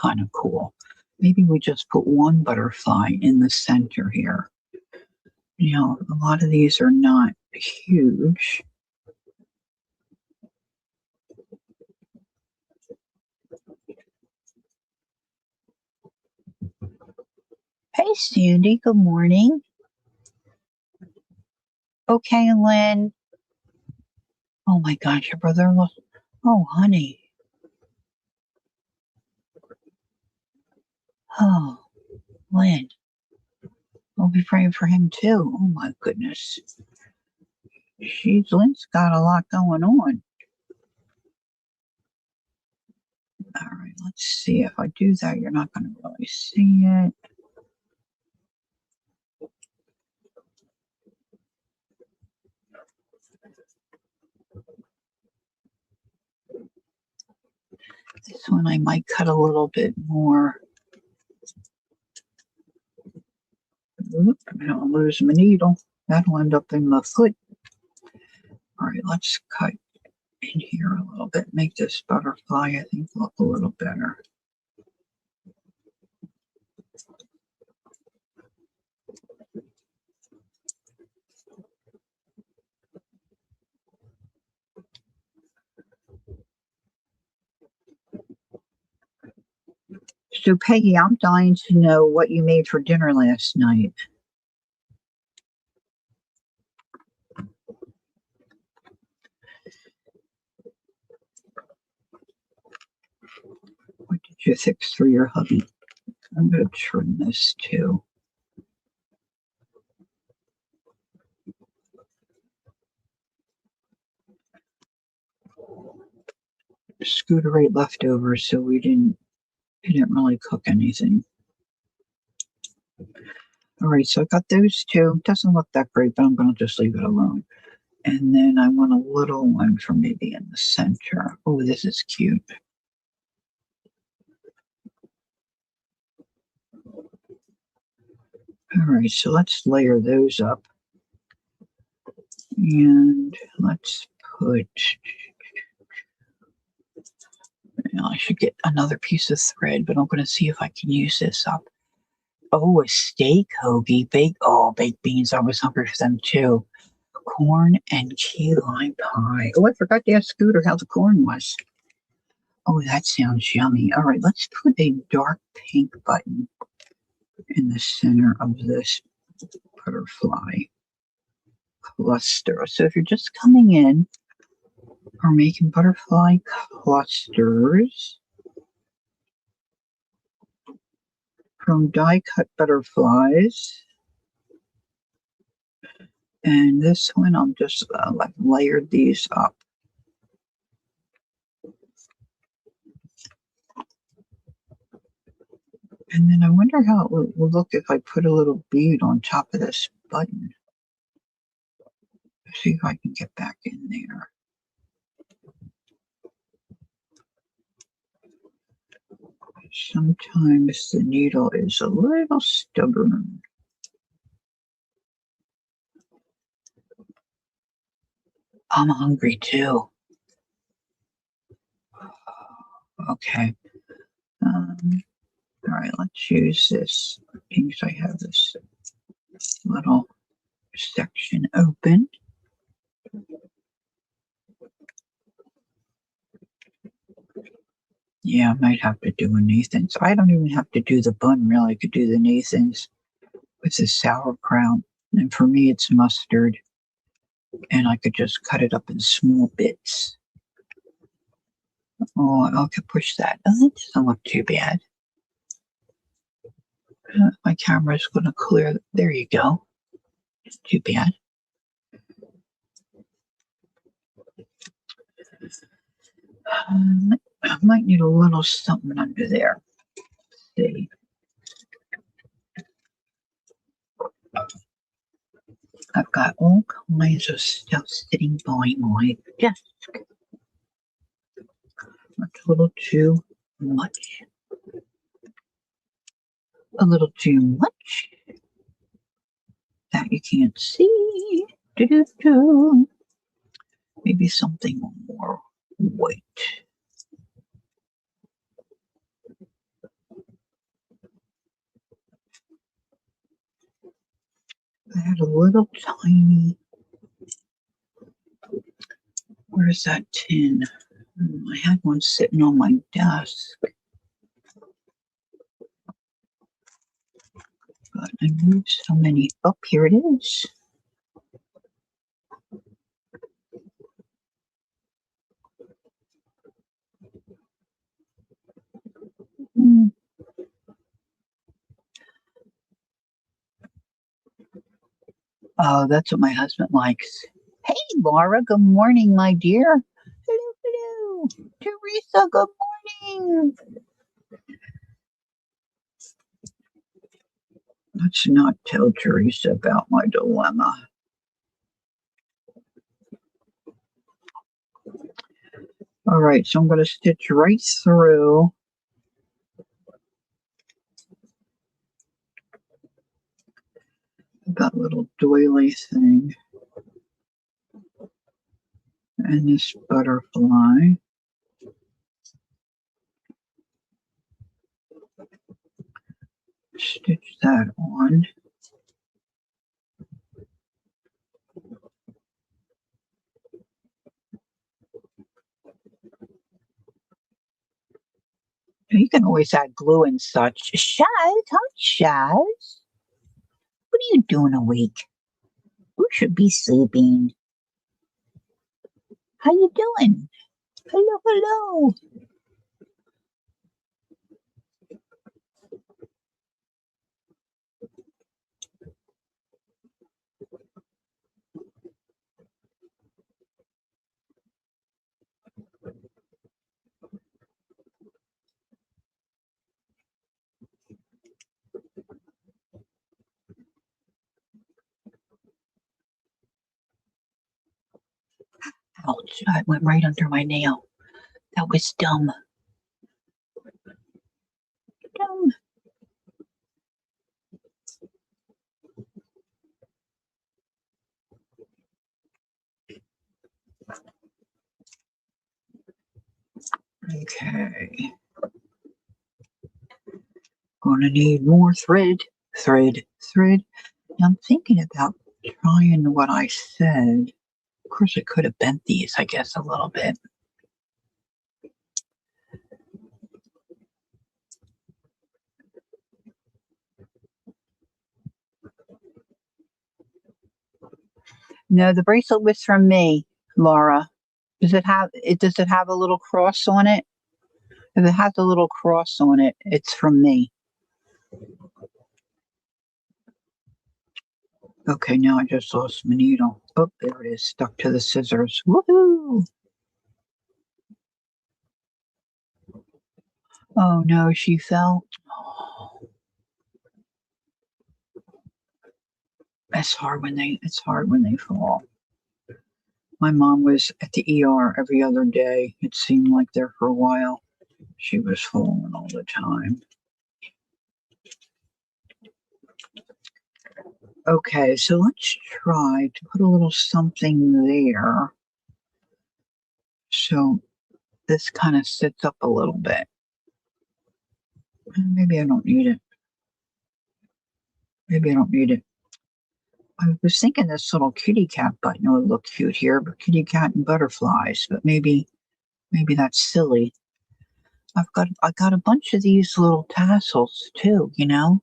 kind of cool. Maybe we just put one butterfly in the center here. You know, a lot of these are not huge. Hey, Sandy, good morning. Okay, Lynn. Oh my gosh, your brother lost. Oh, honey. Oh, Lynn. We'll be praying for him too. Oh my goodness. Lynn's got a lot going on. All right, let's see. If I do that, you're not going to really see it. This one I might cut a little bit more. Oop, I don't lose my needle. That'll end up in my foot. All right, let's cut in here a little bit. Make this butterfly, I think, look a little better. So, Peggy, I'm dying to know what you made for dinner last night. What did you fix for your hubby? I'm going to trim this too. Scooter ate leftovers, so we didn't really cook anything. All right, so I got those two. Doesn't look that great, but I'm going to just leave it alone. And then I want a little one for maybe in the center. Oh, this is cute. All right, so let's layer those up. And let's put, I should get another piece of thread, but I'm going to see if I can use this up. Oh, a steak hoagie, baked beans. I was hungry for them too. Corn and key lime pie. Oh, I forgot to ask Scooter how the corn was. Oh, that sounds yummy. All right, let's put a dark pink button in the center of this butterfly cluster. So if you're just coming in or making butterfly clusters from die cut butterflies, and this one I'm just like layered these up. And then I wonder how it will look if I put a little bead on top of this button. Let's see if I can get back in there. Sometimes the needle is a little stubborn. I'm hungry too. Okay. All right, let's use this because I have this little section open. Yeah, I might have to do a Nathan's. I don't even have to do the bun, really. I could do the Nathan's with the sauerkraut. And for me, it's mustard. And I could just cut it up in small bits. Oh, I could push that. Oh, that doesn't look too bad. My camera's going to clear. There you go. Too bad. I might need a little something under there. Let's see. I've got all kinds of stuff sitting by my desk. That's a little too much. A little too much. That you can't see. Do-do-do. Maybe something more white. I had a little tiny. Where's that tin? I had one sitting on my desk. But I moved so many. Oh, here it is. Oh, that's what my husband likes. Hey, Laura, good morning, my dear. Hello, hello. Teresa, good morning. Let's not tell Teresa about my dilemma. All right, so I'm going to stitch right through. That little doily thing. And this butterfly. Stitch that on. You can always add glue and such. Shaz, hi Shaz. What are you doing awake? You should be sleeping. How you doing? Hello, hello. Ouch, it went right under my nail. That was dumb. Dumb. Okay. Gonna need more thread. Thread. Now I'm thinking about trying what I said. Of course, I could have bent these, I guess, a little bit. No, the bracelet was from me, Laura. Does it have it? Does it have a little cross on it? If it has a little cross on it, it's from me. Okay, now I just lost my needle. Oh, there it is, stuck to the scissors. Woohoo! Oh no, she fell. Oh, it's hard when they fall. My mom was at the ER every other day. It seemed like there for a while. She was falling all the time. Okay, so let's try to put a little something there. So this kind of sits up a little bit. Maybe I don't need it. Maybe I don't need it. I was thinking this little kitty cat button would look cute here, but kitty cat and butterflies, but maybe that's silly. I got a bunch of these little tassels too, you know.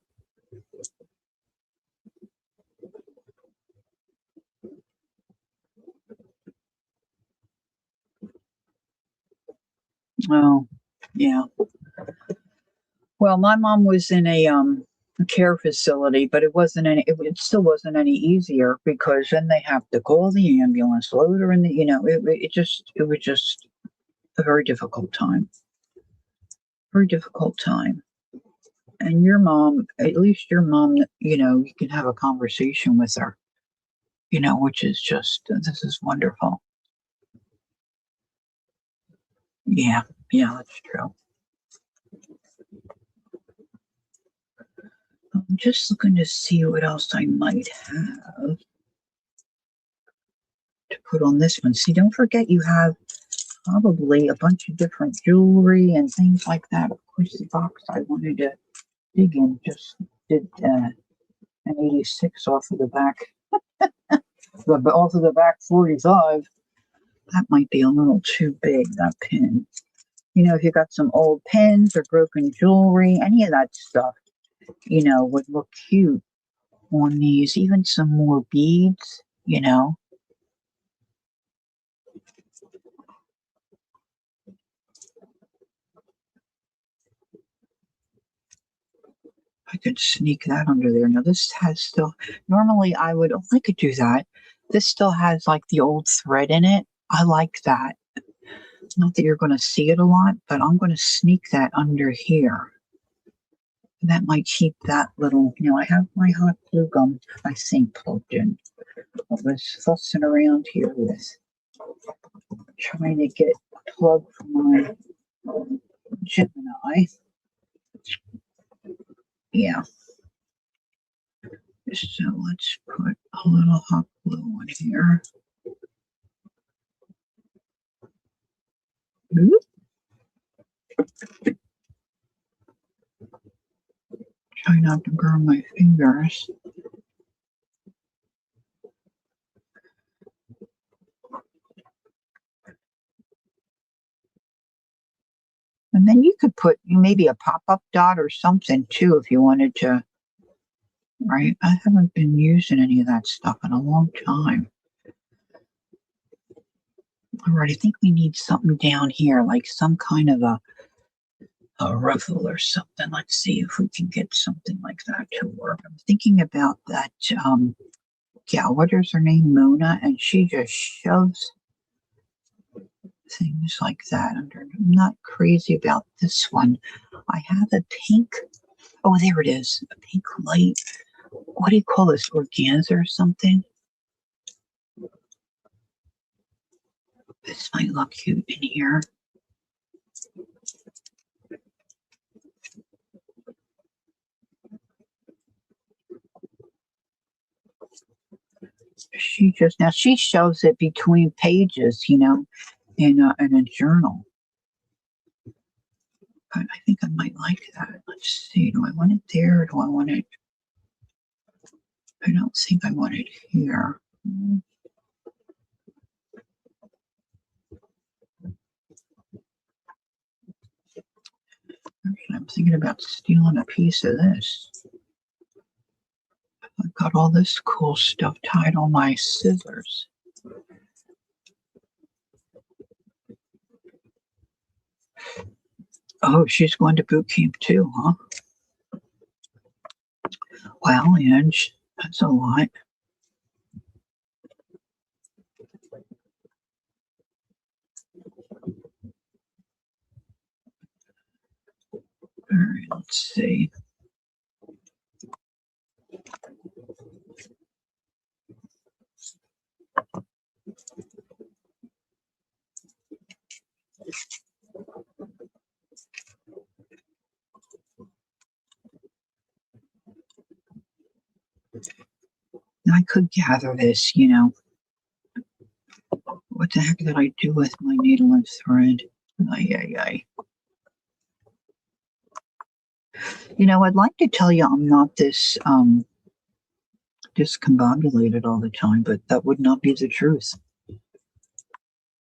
Oh, yeah. Well, my mom was in a care facility, but it still wasn't any easier because then they have to call the ambulance, load her in the, it was just a very difficult time. Very difficult time. And your mom, at least your mom, you can have a conversation with her, which is just, this is wonderful. Yeah, yeah, that's true. I'm just looking to see what else I might have to put on this one. See, don't forget you have probably a bunch of different jewelry and things like that. Of course, the box I wanted to dig in just did an 86 off of the back, off of the back 45. That might be a little too big, that pin. If you got some old pins or broken jewelry, any of that stuff, would look cute on these. Even some more beads. I could sneak that under there. Now this has still, normally I could do that. This still has like the old thread in it. I like that. Not that you're going to see it a lot, but I'm going to sneak that under here. That might keep that little, I have my hot glue gun, I think, plugged in. I was fussing around here with trying to get a plug for my Gemini. Yeah. So let's put a little hot glue on here. Oop. Try not to burn my fingers. And then you could put maybe a pop-up dot or something too if you wanted to. Right? I haven't been using any of that stuff in a long time. All right, I think we need something down here, like some kind of a ruffle or something. Let's see if we can get something like that to work. I'm thinking about that gal, what is her name? Mona, and she just shoves things like that under. I'm not crazy about this one. I have a pink, oh, there it is, a pink light. What do you call this, organza or something? This might look cute in here. She shows it between pages, in a journal. But I think I might like that. Let's see. Do I want it there or do I want it? I don't think I want it here. I'm thinking about stealing a piece of this. I've got all this cool stuff tied on my scissors. Oh, she's going to boot camp too, huh? Well, Ange, that's a lot. All right, let's see. I could gather this, What the heck did I do with my needle and thread? Ay, ay, ay. I'd like to tell you I'm not this discombobulated all the time, but that would not be the truth.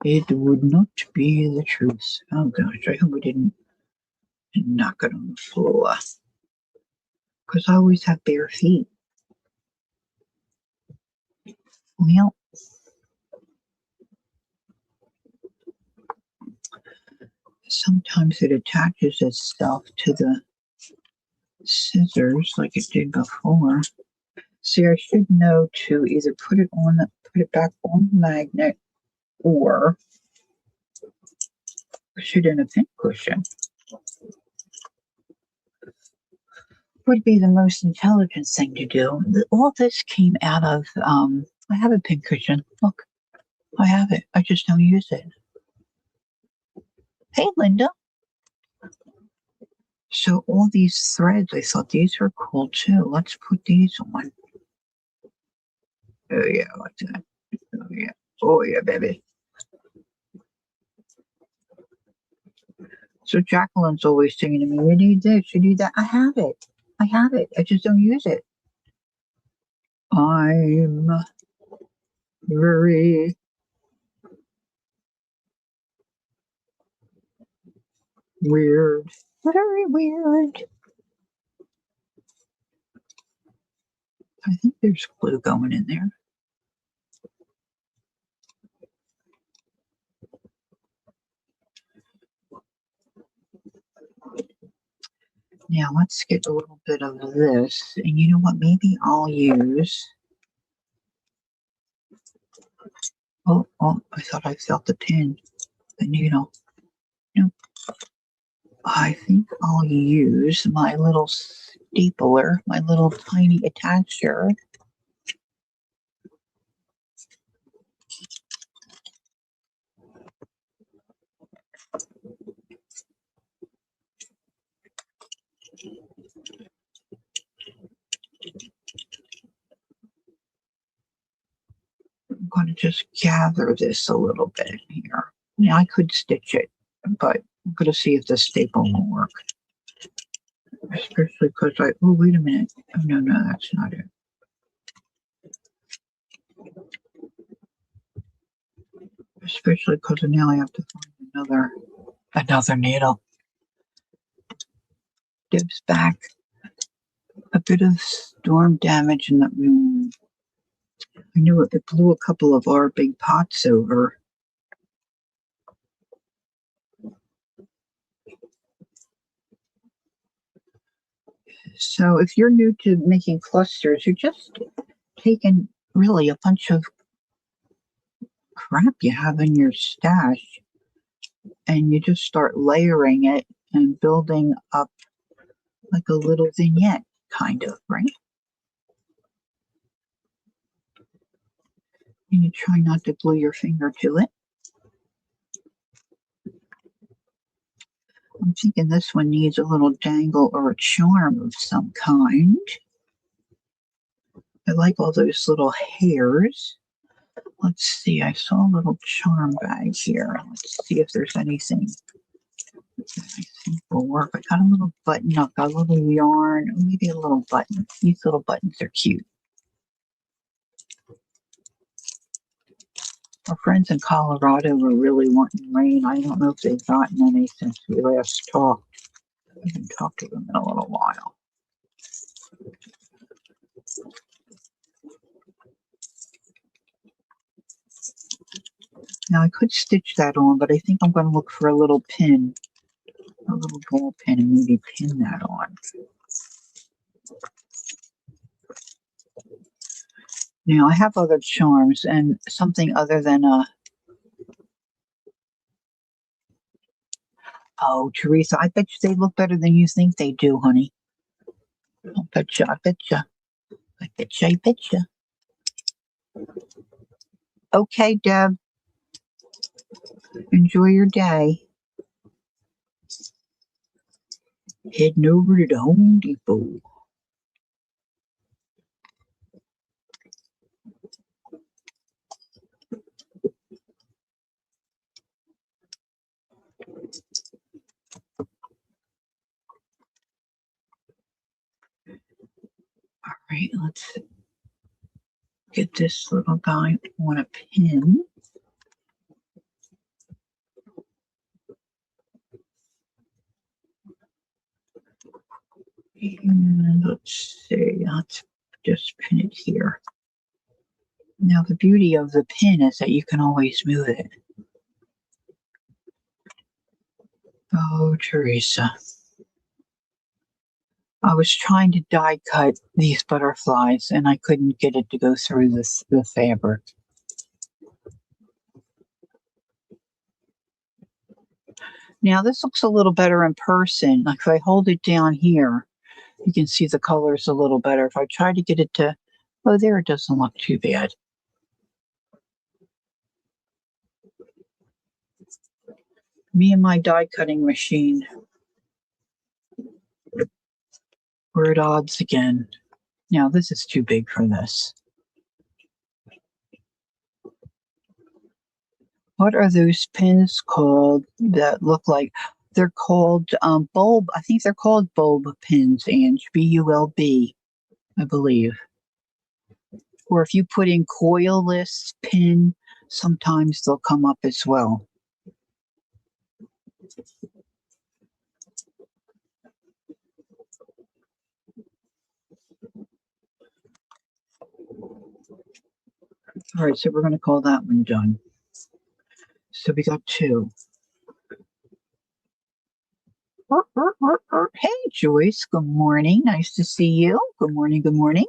It would not be the truth. Oh gosh, I hope I didn't and knock it on the floor. Because I always have bare feet. Well, sometimes it attaches itself to the scissors like it did before. See, I should know to either put it back on the magnet, or push it in a pincushion. Would be the most intelligent thing to do. All this came out of, I have a pincushion. Look, I have it. I just don't use it. Hey, Linda. So all these threads, I thought these were cool too. Let's put these on. Oh yeah, like that. Oh yeah. Oh yeah, baby. So Jacqueline's always saying to me, you need this, you need that. I have it. I have it. I just don't use it. I'm very weird. Very weird. I think there's glue going in there. Now let's get a little bit of this. And you know what? Maybe I'll use. Oh, I thought I felt the pin, the needle. Nope. I think I'll use my little stapler, my little tiny attacher. I'm going to just gather this a little bit here. Now I could stitch it, but I'm going to see if the staple will work. Especially because oh, wait a minute. Oh, no, that's not it. Especially because now I have to find another needle. Dibs back. A bit of storm damage in the I knew it blew a couple of our big pots over. So if you're new to making clusters, you're just taking really a bunch of crap you have in your stash, and you just start layering it and building up like a little vignette, kind of, right? And you try not to glue your finger to it. I'm thinking this one needs a little dangle or a charm of some kind. I like all those little hairs. Let's see, I saw a little charm bag here. Let's see if there's anything I think will work. I got a little button up, got a little yarn, maybe a little button. These little buttons are cute. Our friends in Colorado were really wanting rain. I don't know if they've gotten any since we last talked. I haven't talked to them in a little while. Now I could stitch that on, but I think I'm going to look for a little pin, a little ball pin, and maybe pin that on. Now I have other charms and something other than a. Oh, Teresa, I bet you they look better than you think they do, honey. I bet you, I bet you. I bet you, I bet you. Okay, Deb. Enjoy your day. Heading over to the Home Depot. All right, let's get this little guy on a pin. And let's see, let's just pin it here. Now the beauty of the pin is that you can always move it. Oh, Teresa. I was trying to die cut these butterflies and I couldn't get it to go through the fabric. Now this looks a little better in person. Like if I hold it down here, you can see the colors a little better. If I try to get it to, oh, there, it doesn't look too bad. Me and my die cutting machine. We're at odds again. Now this is too big for this. What are those pins called that look like? They're called bulb. I think they're called bulb pins, Ange. B-U-L-B, I believe. Or if you put in coilless pin, sometimes they'll come up as well. All right, so we're going to call that one done. So we got two. Hey, Joyce. Good morning. Nice to see you. Good morning. Good morning.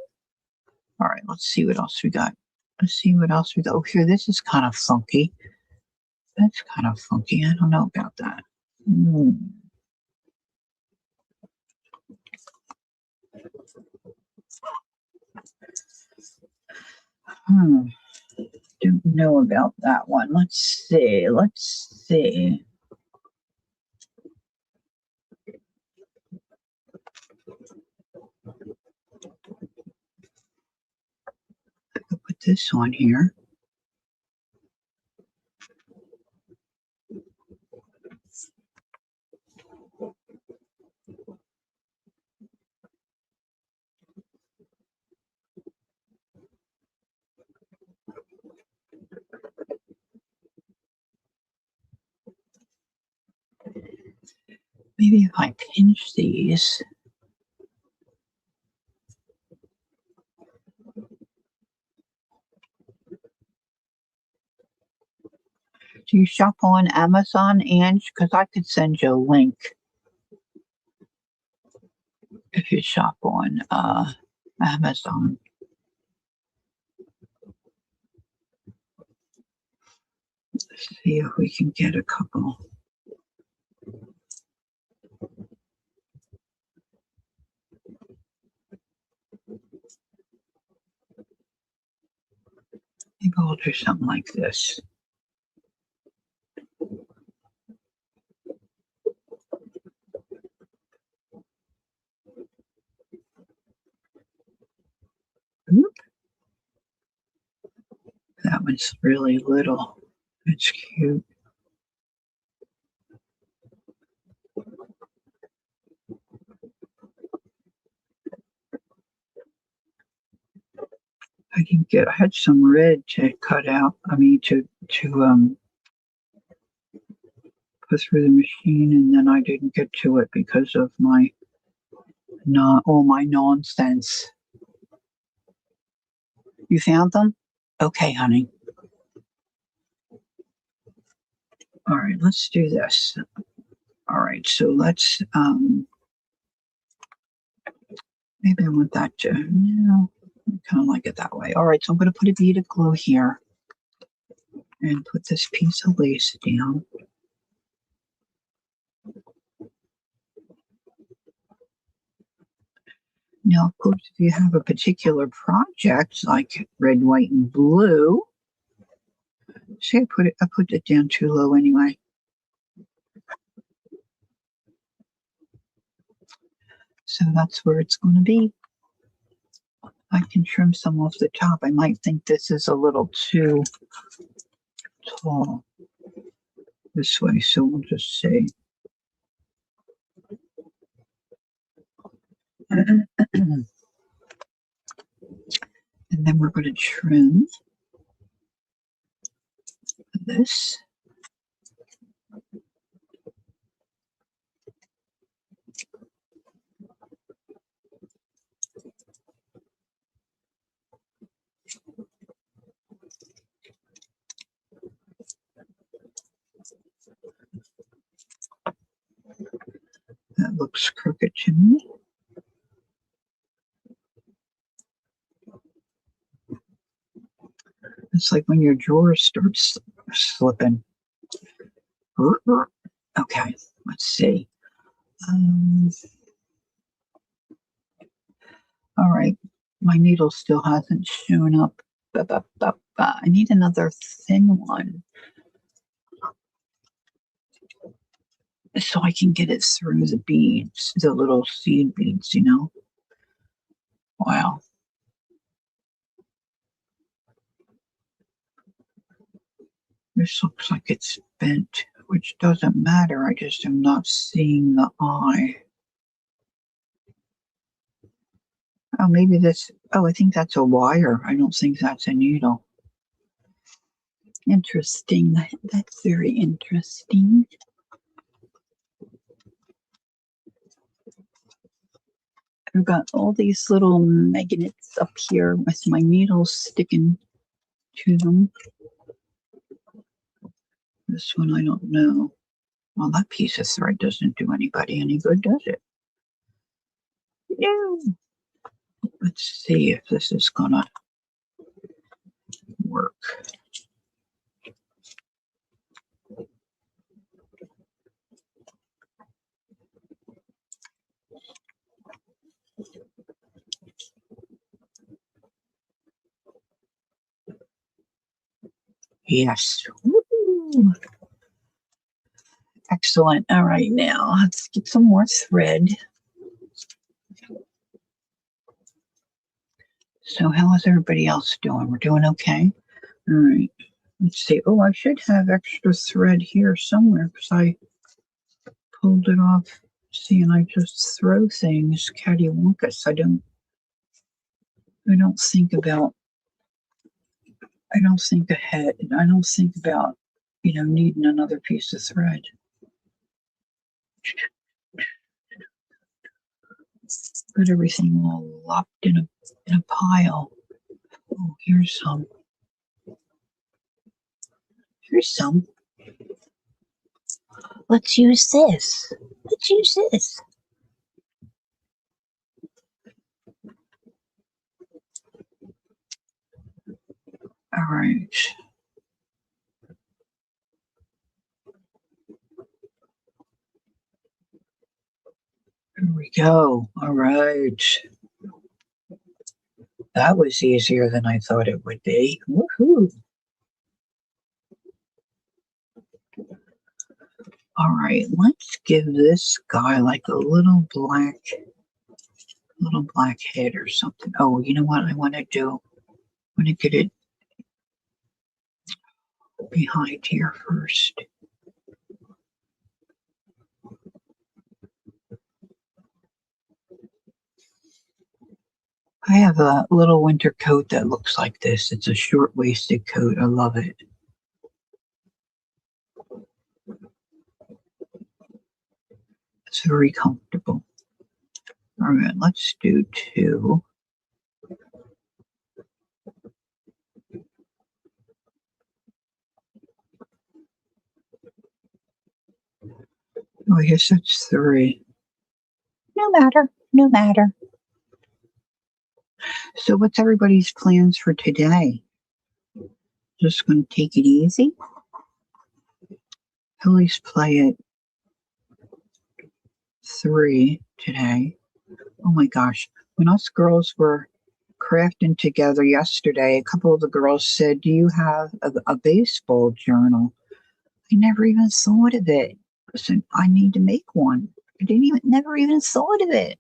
All right, let's see what else we got. Let's see what else we got. Oh, here, this is kind of funky. That's kind of funky. I don't know about that. Don't know about that one. Let's see. Let's see. I could put this on here. Maybe if I pinch these. Do you shop on Amazon, Ange? Because I could send you a link if you shop on Amazon. Let's see if we can get a couple. Maybe I'll do something like this. Oop. That one's really little. It's cute. I had some red to cut out. I mean, to put through the machine, and then I didn't get to it because of all my nonsense. You found them? Okay, honey. All right, let's do this. All right, so let's maybe I want that to, no, I kind of like it that way. All right, so I'm going to put a bead of glue here and put this piece of lace down. Now, of course, if you have a particular project like red, white, and blue, see, I put it down too low anyway. So that's where it's going to be. I can trim some off the top. I might think this is a little too tall this way, so we'll just see. And then we're going to trim this. That looks crooked to me. It's like when your drawer starts slipping. Okay, let's see. All right, my needle still hasn't shown up. I need another thin one so I can get it through the beads, the little seed beads, you know? Wow. This looks like it's bent, which doesn't matter. I just am not seeing the eye. Oh, maybe this. Oh, I think that's a wire. I don't think that's a needle. Interesting. That's very interesting. I've got all these little magnets up here with my needles sticking to them. This one I don't know. Well, that piece of thread doesn't do anybody any good, does it? No. Let's see if this is gonna work. Yes. Woo-hoo. Excellent. All right, now let's get some more thread. So how is everybody else doing? We're doing okay? All right. Let's see. Oh, I should have extra thread here somewhere because I pulled it off. See, and I just throw things cattywampus. I don't think about, I don't think ahead. I don't think about, needing another piece of thread. Got everything all locked in a pile. Oh, here's some. Here's some. Let's use this. Let's use this. All right. Here we go. All right. That was easier than I thought it would be. Woohoo. All right, let's give this guy like a little black head or something. Oh, you know what I want to do? I want to get it behind here first. I have a little winter coat that looks like this. It's a short-waisted coat. I love it. It's very comfortable. All right, let's do 2. Oh, I guess that's 3. No matter. No matter. So what's everybody's plans for today? Just going to take it easy? At least play it 3 today. Oh my gosh. When us girls were crafting together yesterday, a couple of the girls said, do you have a baseball journal? I never even thought of it. I said, I need to make one. I never even thought of it.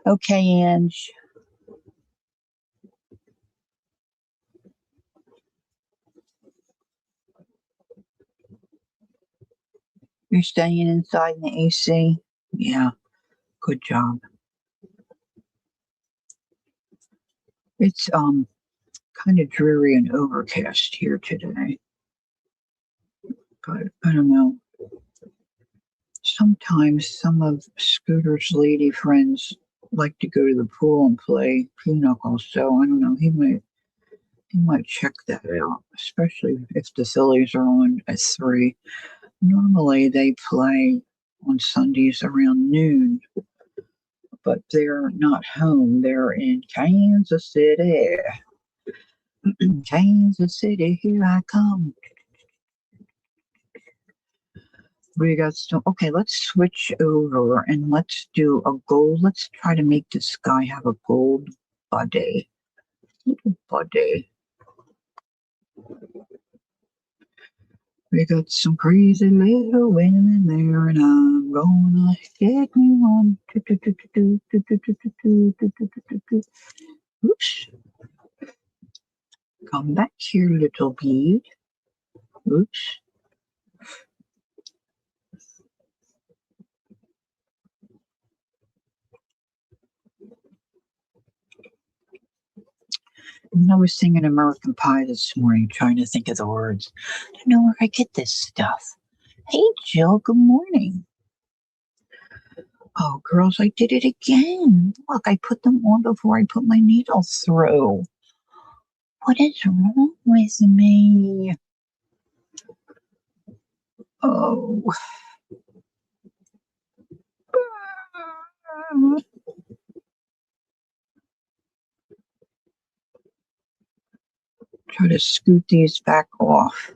Okay, Ange. You're staying inside in the AC? Yeah, good job. It's kind of dreary and overcast here today. But I don't know. Sometimes some of Scooter's lady friends like to go to the pool and play pinochle, so I don't know. He might check that out, especially if the Phillies are on at 3. Normally they play on Sundays around noon, but they're not home. They're in Kansas City. Kansas City, here I come. We got some. Okay, let's switch over and let's do a gold. Let's try to make this guy have a gold body. Little body. We got some crazy little women there, and I'm gonna get me one. Oops. Come back here, little bead. Oops. And I was singing American Pie this morning, trying to think of the words. I don't know where I get this stuff. Hey, Jill, good morning. Oh, girls, I did it again. Look, I put them on before I put my needle through. What is wrong with me? Oh. Try to scoot these back off.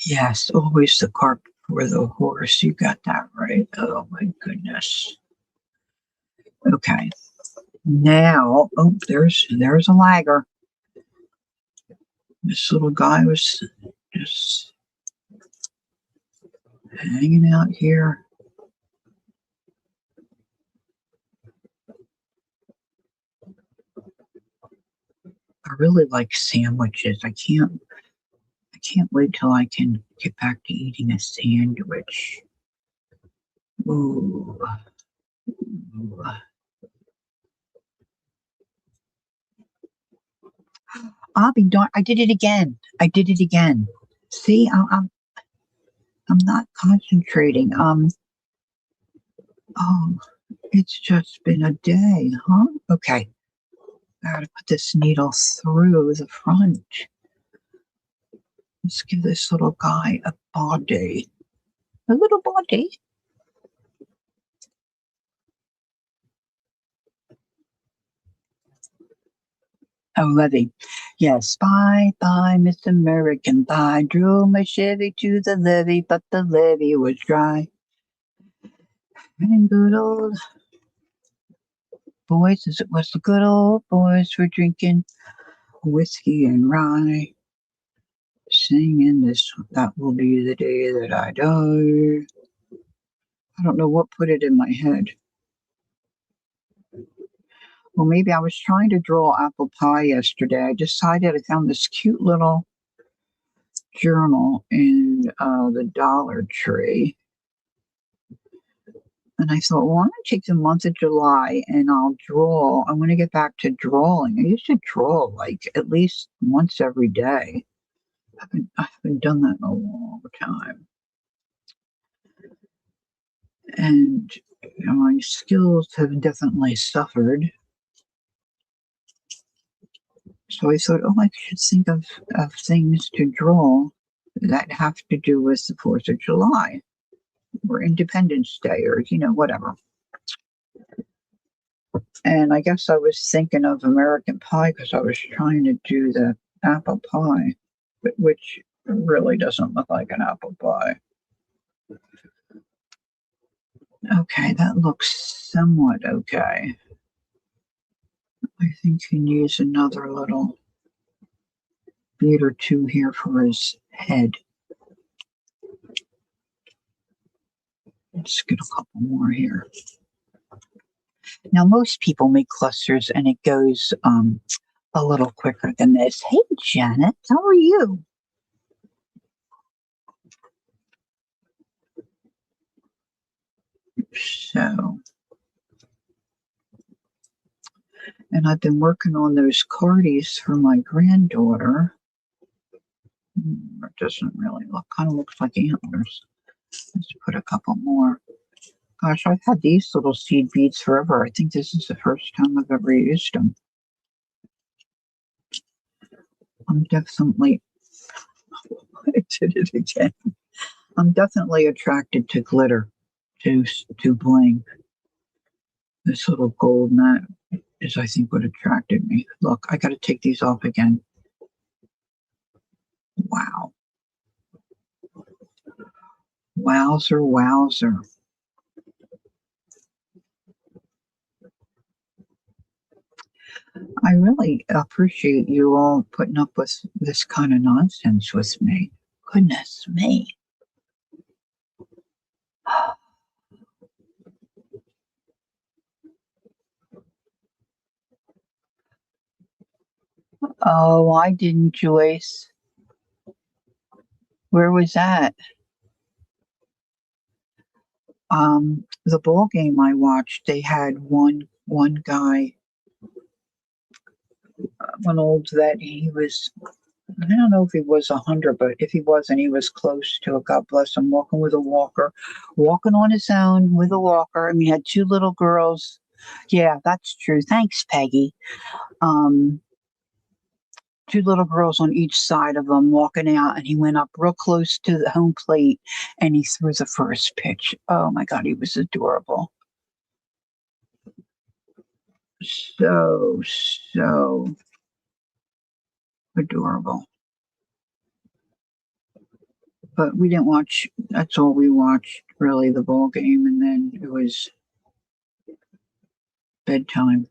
Yes, always the cart before the horse. You got that right. Oh my goodness. Okay. Now, oh, there's a lagger. This little guy was just hanging out here. I really like sandwiches. I can't wait till I can get back to eating a sandwich. Ooh. Ooh. I'll be darned. I did it again. I did it again. See, I'm not concentrating. Oh, it's just been a day, huh? Okay. I gotta put this needle through the front. Let's give this little guy a body. A little body. Oh, levee. Yes, bye, bye, Miss American Pie. Drove my Chevy to the levee, but the levee was dry. And good old boys, as it was the good old boys were drinking whiskey and rye, singing this, that will be the day that I die. I don't know what put it in my head. Well, maybe I was trying to draw apple pie yesterday. I decided I found this cute little journal in the Dollar Tree. And I thought, well, I'm going to take the month of July and I'll draw. I'm going to get back to drawing. I used to draw like at least once every day. I haven't done that in a long time. And my skills have definitely suffered. So I thought, oh, I should think of things to draw that have to do with the 4th of July or Independence Day or, whatever. And I guess I was thinking of American Pie because I was trying to do the apple pie, which really doesn't look like an apple pie. Okay, that looks somewhat okay. I think he needs another little bead or two here for his head. Let's get a couple more here. Now, most people make clusters and it goes a little quicker than this. Hey, Janet, how are you? So, and I've been working on those cardies for my granddaughter. It doesn't really look, kind of looks like antlers. Let's put a couple more. Gosh, I've had these little seed beads forever. I think this is the first time I've ever used them. I'm definitely, I did it again. I'm definitely attracted to glitter, to bling. This little gold mat is, I think, what attracted me. Look, I got to take these off again. Wow. Wowzer, wowzer. I really appreciate you all putting up with this kind of nonsense with me. Goodness me. Oh, why didn't Joyce? Where was that? The ball game I watched, they had one guy, one old vet. He was, I don't know if he was 100, but if he wasn't, he was close to it. God bless him. Walking with a walker, walking on his own with a walker. I mean, he had two little girls. Yeah, that's true. Thanks, Peggy. Um, Two little girls on each side of him walking out, and he went up real close to the home plate and he threw the first pitch. Oh my God, he was adorable. So adorable. But we didn't watch, that's all we watched, really, the ball game, and then it was bedtime.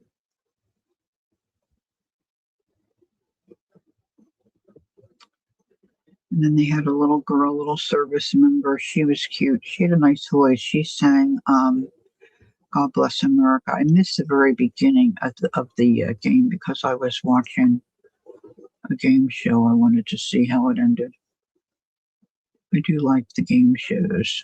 And then they had a little girl, little service member. She was cute. She had a nice voice. She sang God Bless America. I missed the very beginning of the game because I was watching a game show. I wanted to see how it ended. I do like the game shows.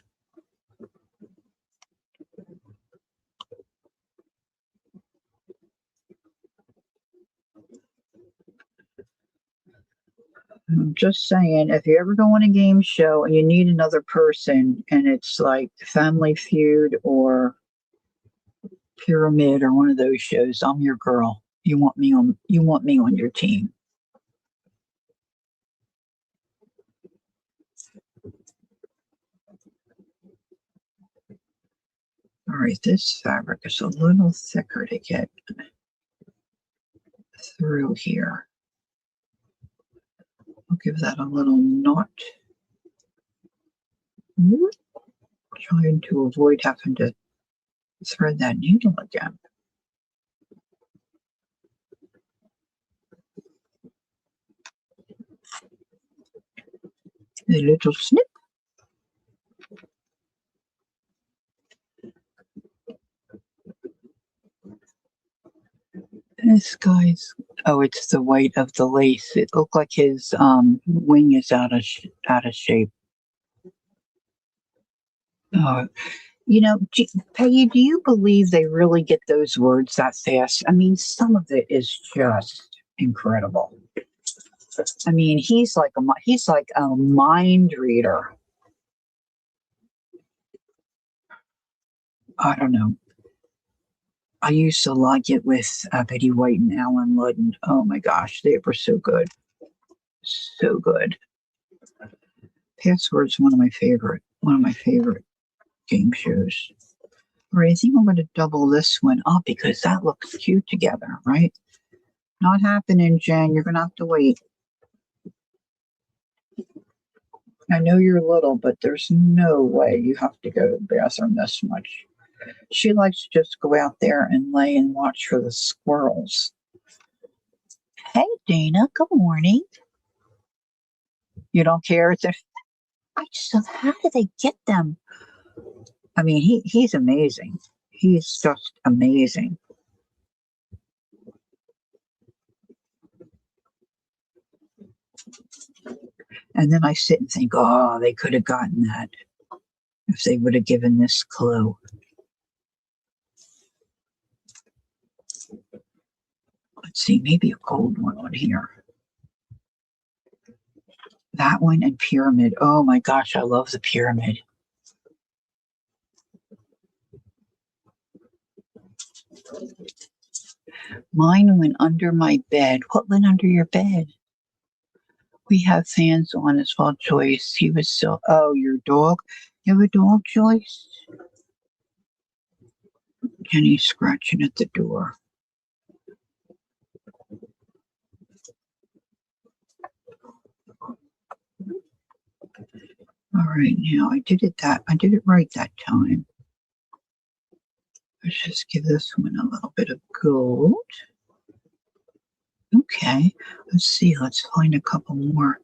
I'm just saying, if you ever go on a game show and you need another person, and it's like Family Feud or Pyramid or one of those shows, I'm your girl. You want me on your team. All right, this fabric is a little thicker to get through here. I'll give that a little knot. Trying to avoid having to thread that needle again. A little snip. This guy's, oh, it's the weight of the lace. It looked like his wing is out of shape. Oh, Peggy, do you believe they really get those words that fast? I mean, some of it is just incredible. I mean, he's like a mind reader. I don't know. I used to like it with Betty White and Alan Ludden. Oh my gosh, they were so good, so good. Password's one of my favorite game shows. All right, I think I'm going to double this one up because that looks cute together, right? Not happening, Jen. You're going to have to wait. I know you're little, but there's no way you have to go to the bathroom this much. She likes to just go out there and lay and watch for the squirrels. Hey, Dana. Good morning. You don't care? I just don't. How do they get them? I mean, he's amazing. He's just amazing. And then I sit and think, oh, they could have gotten that if they would have given this clue. Let's see, maybe a gold one on here. That one and pyramid. Oh my gosh, I love the pyramid. Mine went under my bed. What went under your bed? We have fans on as well, Joyce. He was so. Oh, your dog? You have a dog, Joyce? Jenny's scratching at the door. All right, now I did it right that time. Let's just give this one a little bit of gold. Okay, let's see. Let's find a couple more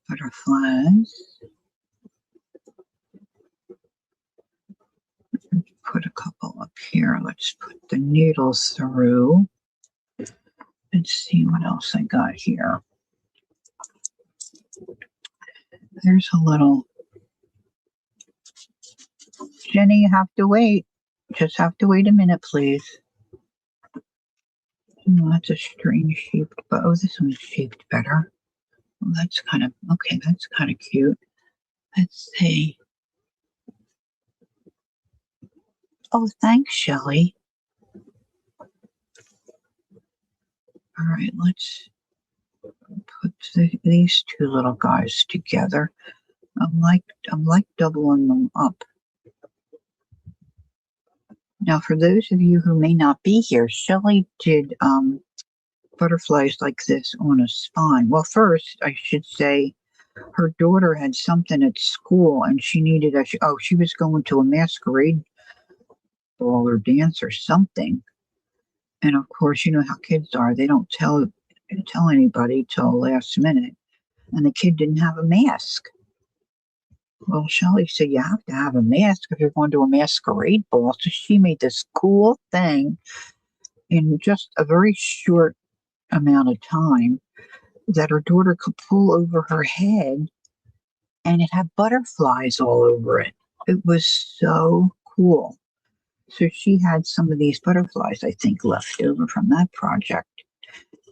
butterflies. Put a couple up here. Let's put the needles through. Let's see what else I got here. There's a little. Jenny, you have to wait. Just have to wait a minute, please. Oh, that's a strange shaped, but oh, this one's shaped better. Well, that's kind of okay. That's kind of cute. Let's see. Oh, thanks, Shelley. All right, let's put these two little guys together. I'm like doubling them up. Now, for those of you who may not be here, Shelley did butterflies like this on a spine. Well, first, I should say her daughter had something at school and she needed she was going to a masquerade ball or dance or something. And of course, you know how kids are. They don't tell anybody till last minute. And the kid didn't have a mask. Well, Shelley said, you have to have a mask if you're going to a masquerade ball. So she made this cool thing in just a very short amount of time that her daughter could pull over her head, and it had butterflies all over it. It was so cool. So she had some of these butterflies, I think, left over from that project.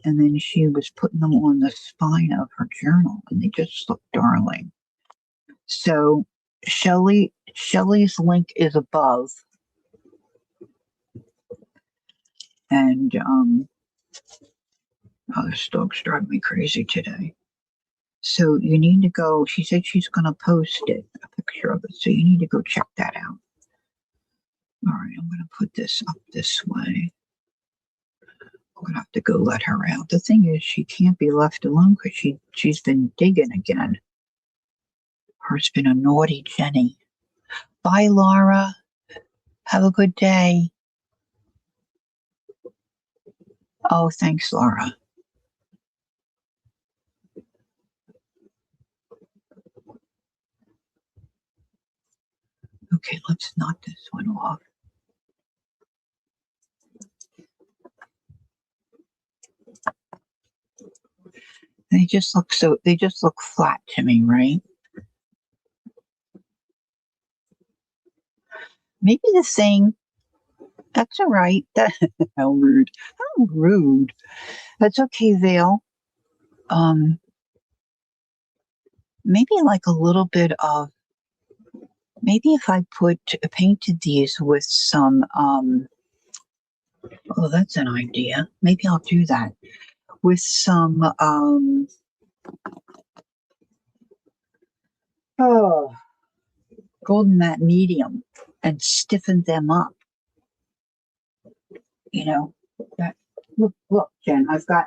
And then she was putting them on the spine of her journal, and they just look darling. So Shelley's link is above. And oh, this dog's driving me crazy today. So you need to go. She said she's going to post it, a picture of it. So you need to go check that out. All right, I'm going to put this up this way. I'm going to have to go let her out. The thing is, she can't be left alone because she's been digging again. Her's been a naughty Jenny. Bye, Laura. Have a good day. Oh, thanks, Laura. Okay, let's knock this one off. They just look flat to me, right? Maybe the thing, that's all right. How rude. How rude. That's okay, Vale. Maybe like a little bit of, maybe if I painted these with some, oh, that's an idea. Maybe I'll do that with some, golden matte medium and stiffen them up. You know, that, look, Jen,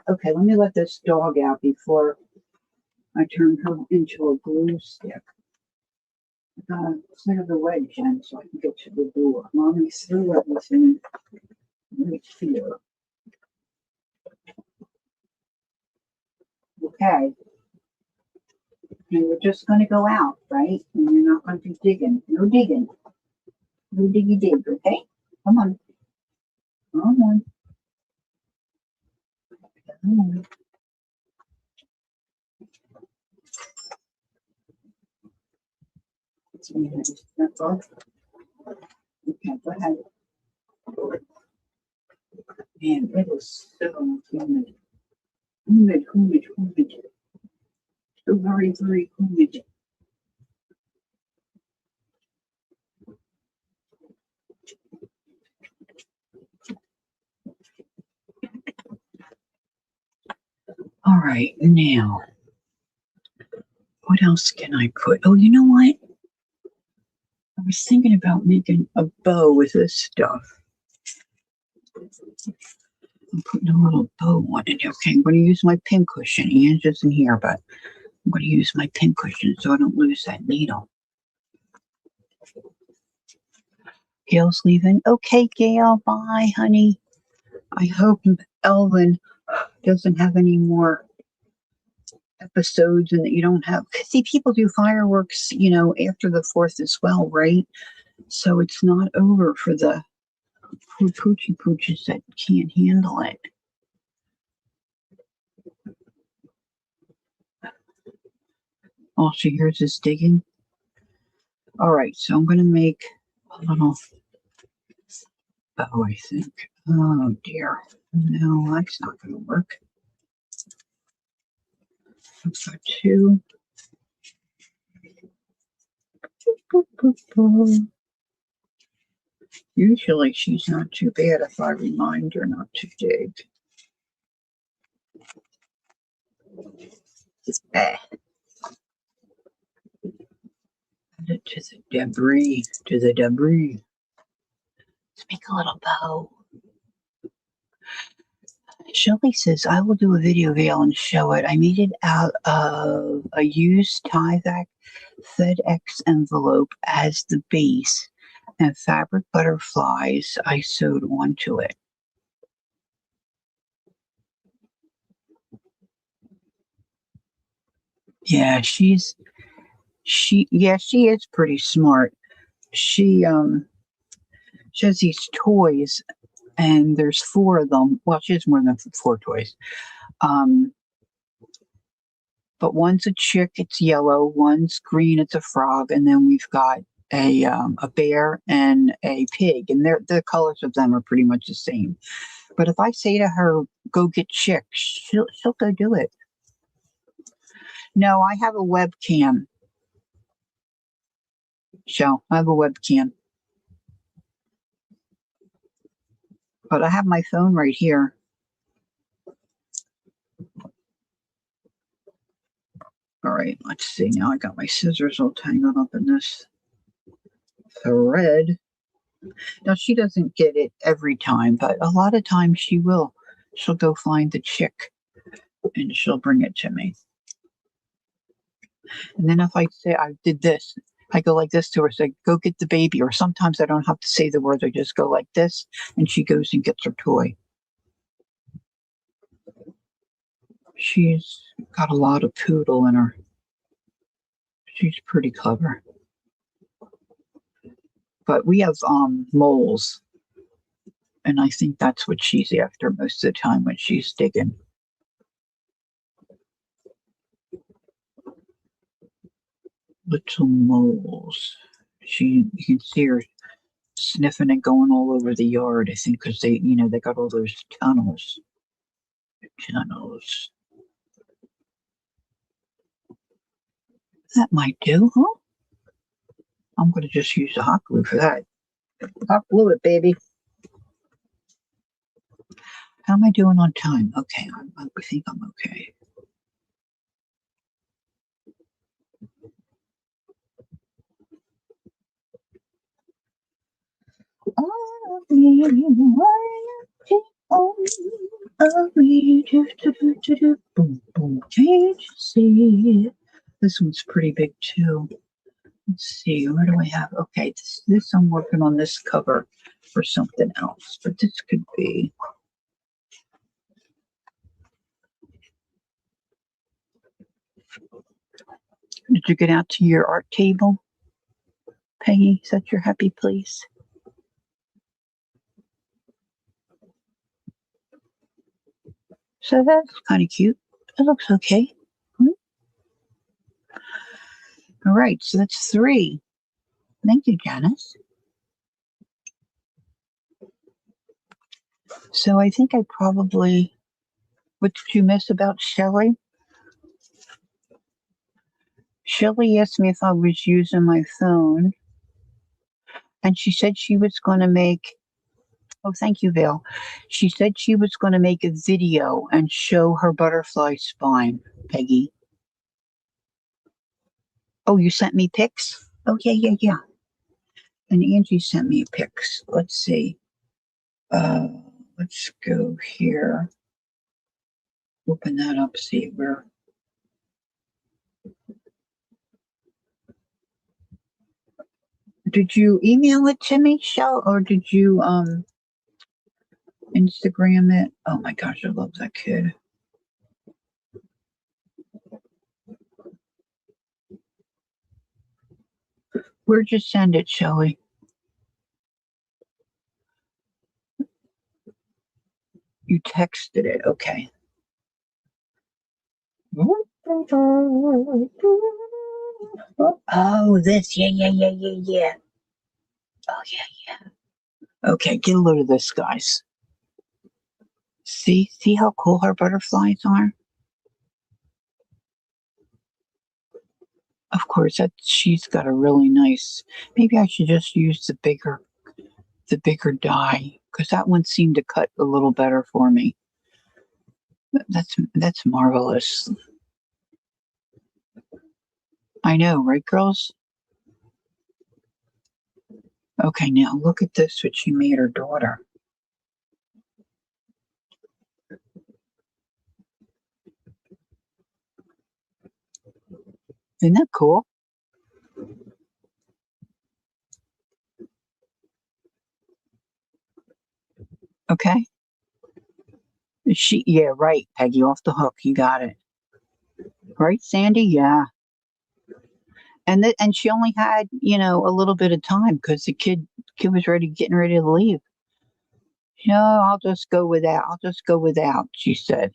okay, let me let this dog out before I turn her into a glue stick. Clear the way, Jen, so I can get to the door. Mommy threw everything right here. Okay. And we're just going to go out, right? And you're not going to be digging. No digging. No diggy dig, okay? Come on. Come on. Come on. Okay, go ahead. Man, it is so humid. Humid. So very humid. All right, now, what else can I put? Oh, you know what? I was thinking about making a bow with this stuff. I'm putting a little bow on it. Okay, I'm going to use my pincushion. Ian's isn't here, but I'm going to use my pincushion so I don't lose that needle. Gail's leaving. Okay, Gail, bye, honey. I hope Elvin doesn't have any more episodes and that you don't have. See, people do fireworks, after the 4th as well, right? So it's not over for the poochie pooches that can't handle it. All she hears is digging. All right, so I'm going to make a little bow, I think. Oh, dear. No, that's not going to work. I've got two. Usually she's not too bad if I remind her not to dig. Add it to the debris. Let's make a little bow. Shelly says, I will do a video veil and show it. I made it out of a used Tyvek FedEx envelope as the base and fabric butterflies I sewed onto it. Yeah, she is pretty smart. She has these toys and there's 4 of them. Well, she has more than 4 toys. But one's a chick, it's yellow, one's green, it's a frog, and then we've got a bear and a pig, and the colors of them are pretty much the same. But if I say to her, go get chick, she'll go do it. No, I have a webcam. I have a webcam. But I have my phone right here. All right, let's see. Now I got my scissors all tangled up in this thread. Now she doesn't get it every time, but a lot of times she will. She'll go find the chick and she'll bring it to me. And then if I say I did this, I go like this to her, say, go get the baby. Or sometimes I don't have to say the words. I just go like this and she goes and gets her toy. She's got a lot of poodle in her. She's pretty clever. But we have moles. And I think that's what she's after most of the time when she's digging. Little moles. You can see her sniffing and going all over the yard, I think, because they got all those tunnels. That might do, huh? I'm going to just use the hot glue for that. Hot glue it, baby. How am I doing on time? Okay, I think I'm okay. Can't you see? This one's pretty big too. Let's see, where do I have? Okay, this I'm working on this cover for something else, but this could be. Did you get out to your art table, Peggy? Is that your happy place? So that's kind of cute. It looks okay. All right, so that's 3. Thank you, Janice. So I think I probably, what did you miss about Shelley? Shelley asked me if I was using my phone, and she said she was going to make, oh, thank you, Vale. She said she was going to make a video and show her butterfly spine, Peggy. Oh, you sent me pics? Oh, yeah. And Angie sent me pics. Let's see. Uh, let's go here. Open that up, see where. Did you email it to me, Shell, or did you Instagram it? Oh my gosh, I love that kid. Where'd you send it, Shelly? You texted it, okay. Oh, this, yeah. Oh, yeah. Okay, get a load of this, guys. See how cool her butterflies are? Of course, that she's got a really nice. Maybe I should just use the bigger die, because that one seemed to cut a little better for me. That's marvelous. I know, right, girls? Okay, now look at this, what she made her daughter. Isn't that cool? Okay. Yeah, right, Peggy, off the hook. You got it. Right, Sandy? Yeah. And she only had, a little bit of time because the kid was getting ready to leave. No, I'll just go without. I'll just go without, she said.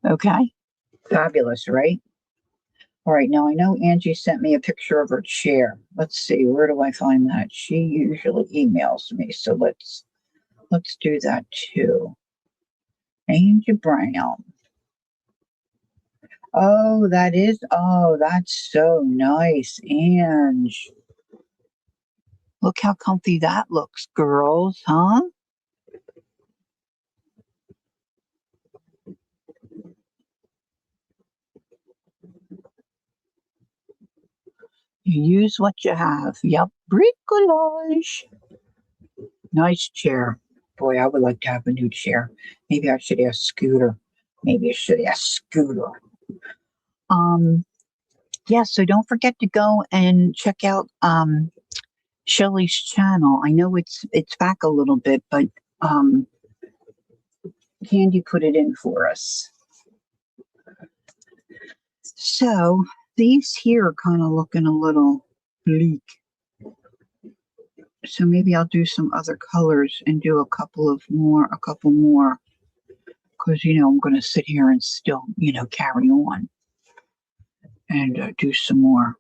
Okay. Fabulous, right? All right, now I know Angie sent me a picture of her chair. Let's see, where do I find that? She usually emails me, so let's do that too. Angie Brown. Oh, that's so nice, Ange. Look how comfy that looks, girls, huh? You use what you have. Yep, bricolage. Nice chair. Boy, I would like to have a new chair. Maybe I should ask Scooter. Um, yeah, so don't forget to go and check out Shelly's channel. I know it's back a little bit, but Candy put it in for us. So these here are kind of looking a little bleak. So maybe I'll do some other colors and do a couple more, because I'm going to sit here and still, carry on and do some more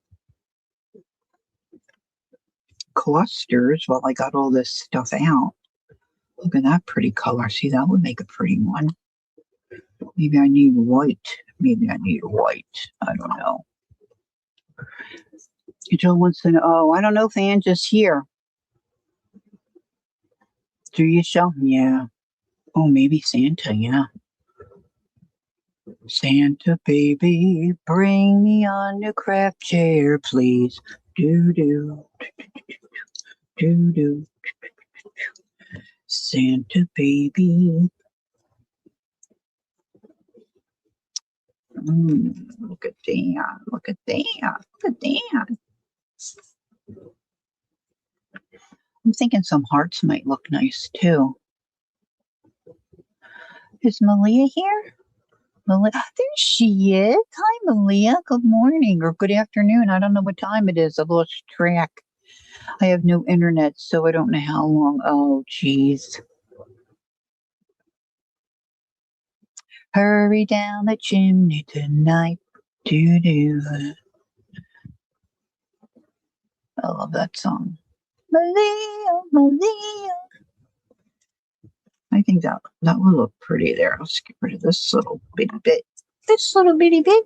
clusters while I got all this stuff out. Look at that pretty color. See, that would make a pretty one. Maybe I need white. I don't know. Jill wants to know. Oh, I don't know if Angie's here. Do you, Shell? Yeah. Oh, maybe Santa. Yeah. Santa baby, bring me on a craft chair, please. Do do do do. Santa baby. Look at that. Look at that. Look at that. I'm thinking some hearts might look nice too. Is Malia here? Malia, there she is. Hi, Malia. Good morning or good afternoon. I don't know what time it is. I've lost track. I have no internet, so I don't know how long. Oh, geez. Hurry down the chimney tonight. Do do. I love that song. Malia, Malia. I think that will look pretty there. Let's get rid of this little bitty bit. This little bitty bit.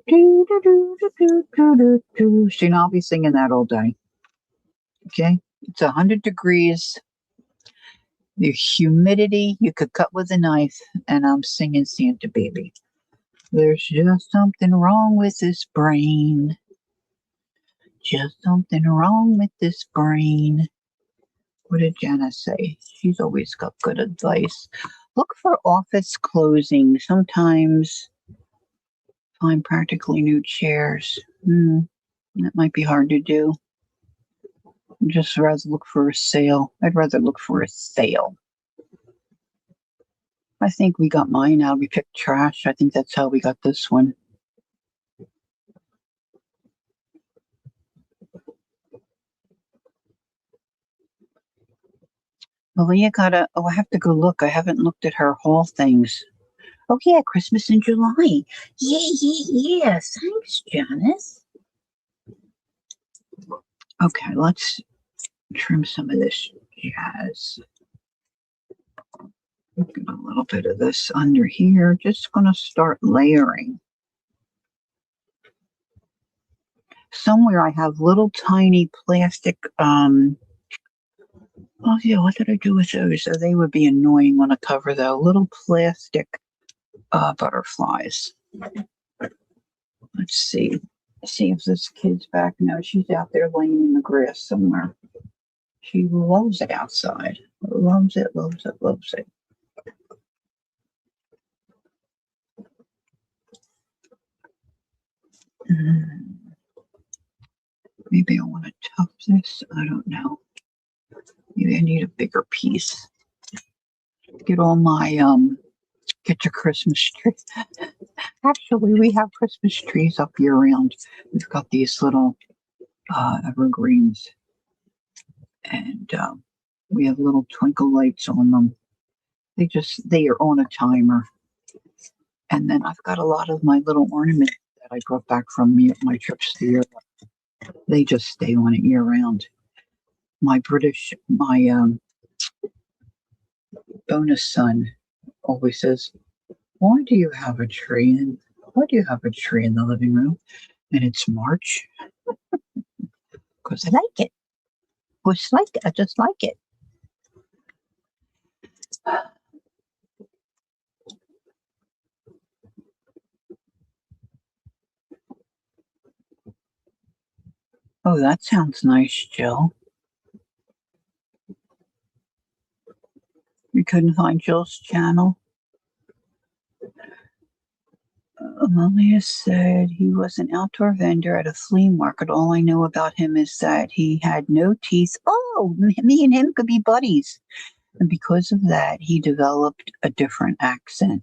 Do, do, do, do, do, do, do, do. So, I'll be singing that all day. Okay? It's 100 degrees. The humidity, you could cut with a knife, and I'm singing Santa Baby. There's just something wrong with this brain. Just something wrong with this brain. What did Jana say? She's always got good advice. Look for office closing. Sometimes find practically new chairs. That might be hard to do. Just rather look for a sale. I'd rather look for a sale. I think we got mine out. We picked trash. I think that's how we got this one. Malia I have to go look. I haven't looked at her haul things. Oh, yeah, Christmas in July. Yeah. Thanks, Janice. Okay, let's trim some of this jazz. Get a little bit of this under here. Just going to start layering. Somewhere I have little tiny plastic, oh yeah, what did I do with those? So they would be annoying on a cover though. Little plastic butterflies. Let's see. See if this kid's back. No, she's out there laying in the grass somewhere. She loves it outside. Loves it. Maybe I want to tuck this. I don't know. Maybe I need a bigger piece. Get all my get your Christmas tree. Actually, we have Christmas trees up year round. We've got these little evergreens, and we have little twinkle lights on them. They are on a timer. And then I've got a lot of my little ornaments that I brought back from my trips to Europe. They just stay on it year round. My bonus son always says, "Why do you have a tree? And why do you have a tree in the living room?" And it's March because I like it. I just like it. Oh, that sounds nice, Jill. You couldn't find Jill's channel? Malia said he was an outdoor vendor at a flea market. All I know about him is that he had no teeth. Oh, me and him could be buddies. And because of that, he developed a different accent.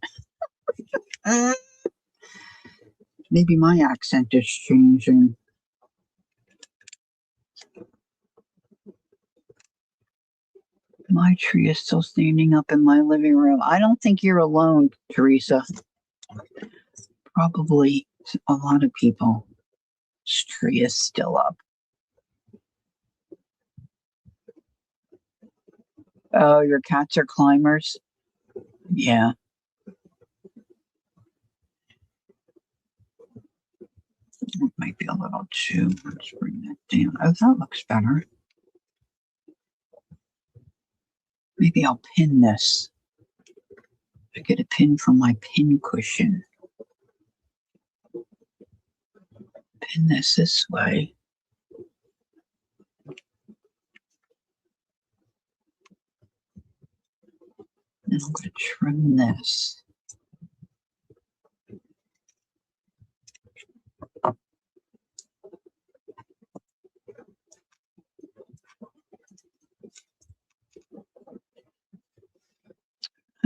Maybe my accent is changing. My tree is still standing up in my living room. I don't think you're alone, Teresa. Probably a lot of people's tree is still up. Oh, your cats are climbers? Yeah. It might be a little too. Let's bring that down. Oh, that looks better. Maybe I'll pin this. I get a pin from my pin cushion. Pin this way. And I'm going to trim this.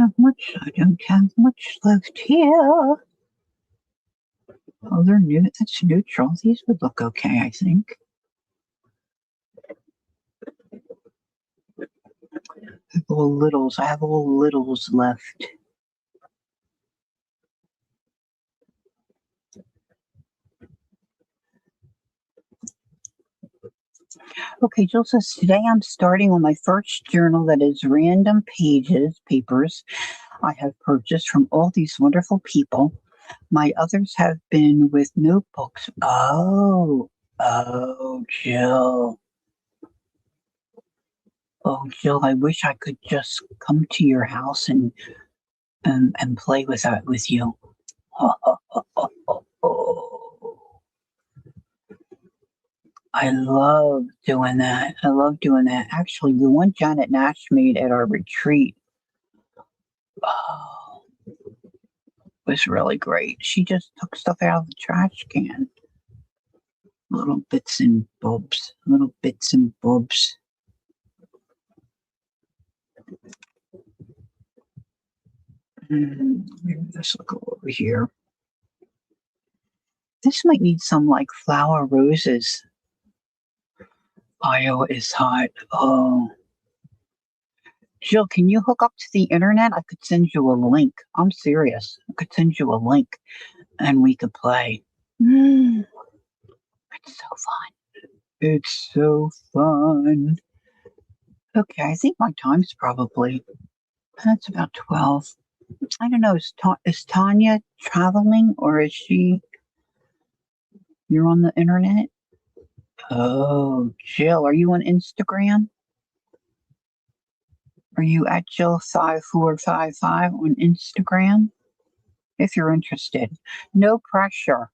I don't have much left here. Oh, they're new. That's neutral. These would look okay, I think. I have all littles left. Okay, Jill says today I'm starting on my first journal that is random papers I have purchased from all these wonderful people. My others have been with notebooks. Oh, Jill. Oh, Jill, I wish I could just come to your house and play with that with you. I love doing that. I love doing that. Actually, the one Janet Nash made at our retreat oh, was really great. She just took stuff out of the trash can. Little bits and bobs. Little bits and bobs. Maybe this will go over here. This might need some like flower roses. Iowa is hot. Oh. Jill, can you hook up to the internet? I could send you a link. I'm serious. I could send you a link and we could play. It's so fun. It's so fun. Okay, I think my time's probably, that's about 12. I don't know, is Tanya traveling or is she, you're on the internet? Oh, Jill, are you on Instagram? Are you at Jill5455 on Instagram? If you're interested. No pressure.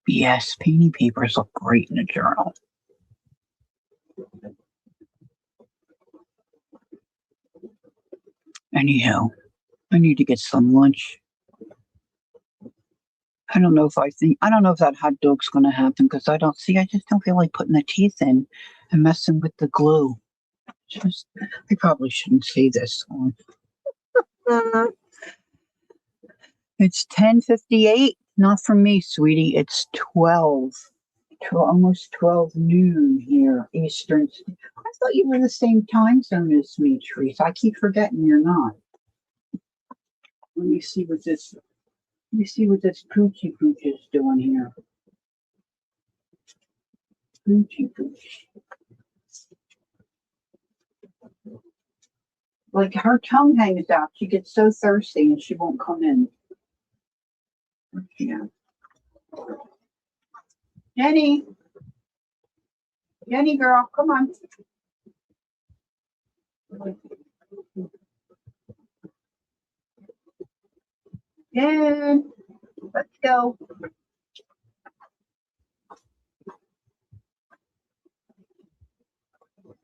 Yes, painting papers look great in a journal. Anyhow, I need to get some lunch. I don't know if that hot dog's going to happen because I just don't feel like putting the teeth in and messing with the glue. I probably shouldn't say this. It's 10:58. Not for me, sweetie. It's 12. Almost 12 noon here, Eastern. I thought you were the same time zone as me, Teresa. I keep forgetting you're not. Let me see what this Poochie Pooch is doing here. Poochie Pooch. Like her tongue hangs out. She gets so thirsty and she won't come in. Yeah. Jenny. Jenny girl, come on. Jen, let's go.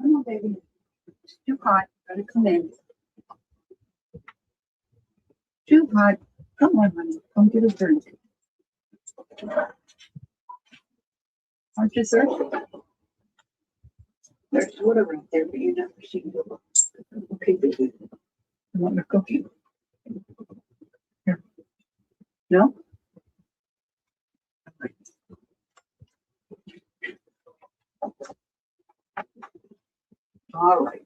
Come on, baby. It's too hot. Gotta come in. Too hot. Come on, honey. Come get a drink. Aren't you thirsty? There's water right there, but you never see it. Okay, baby. You want your cookie? Here. No? All right.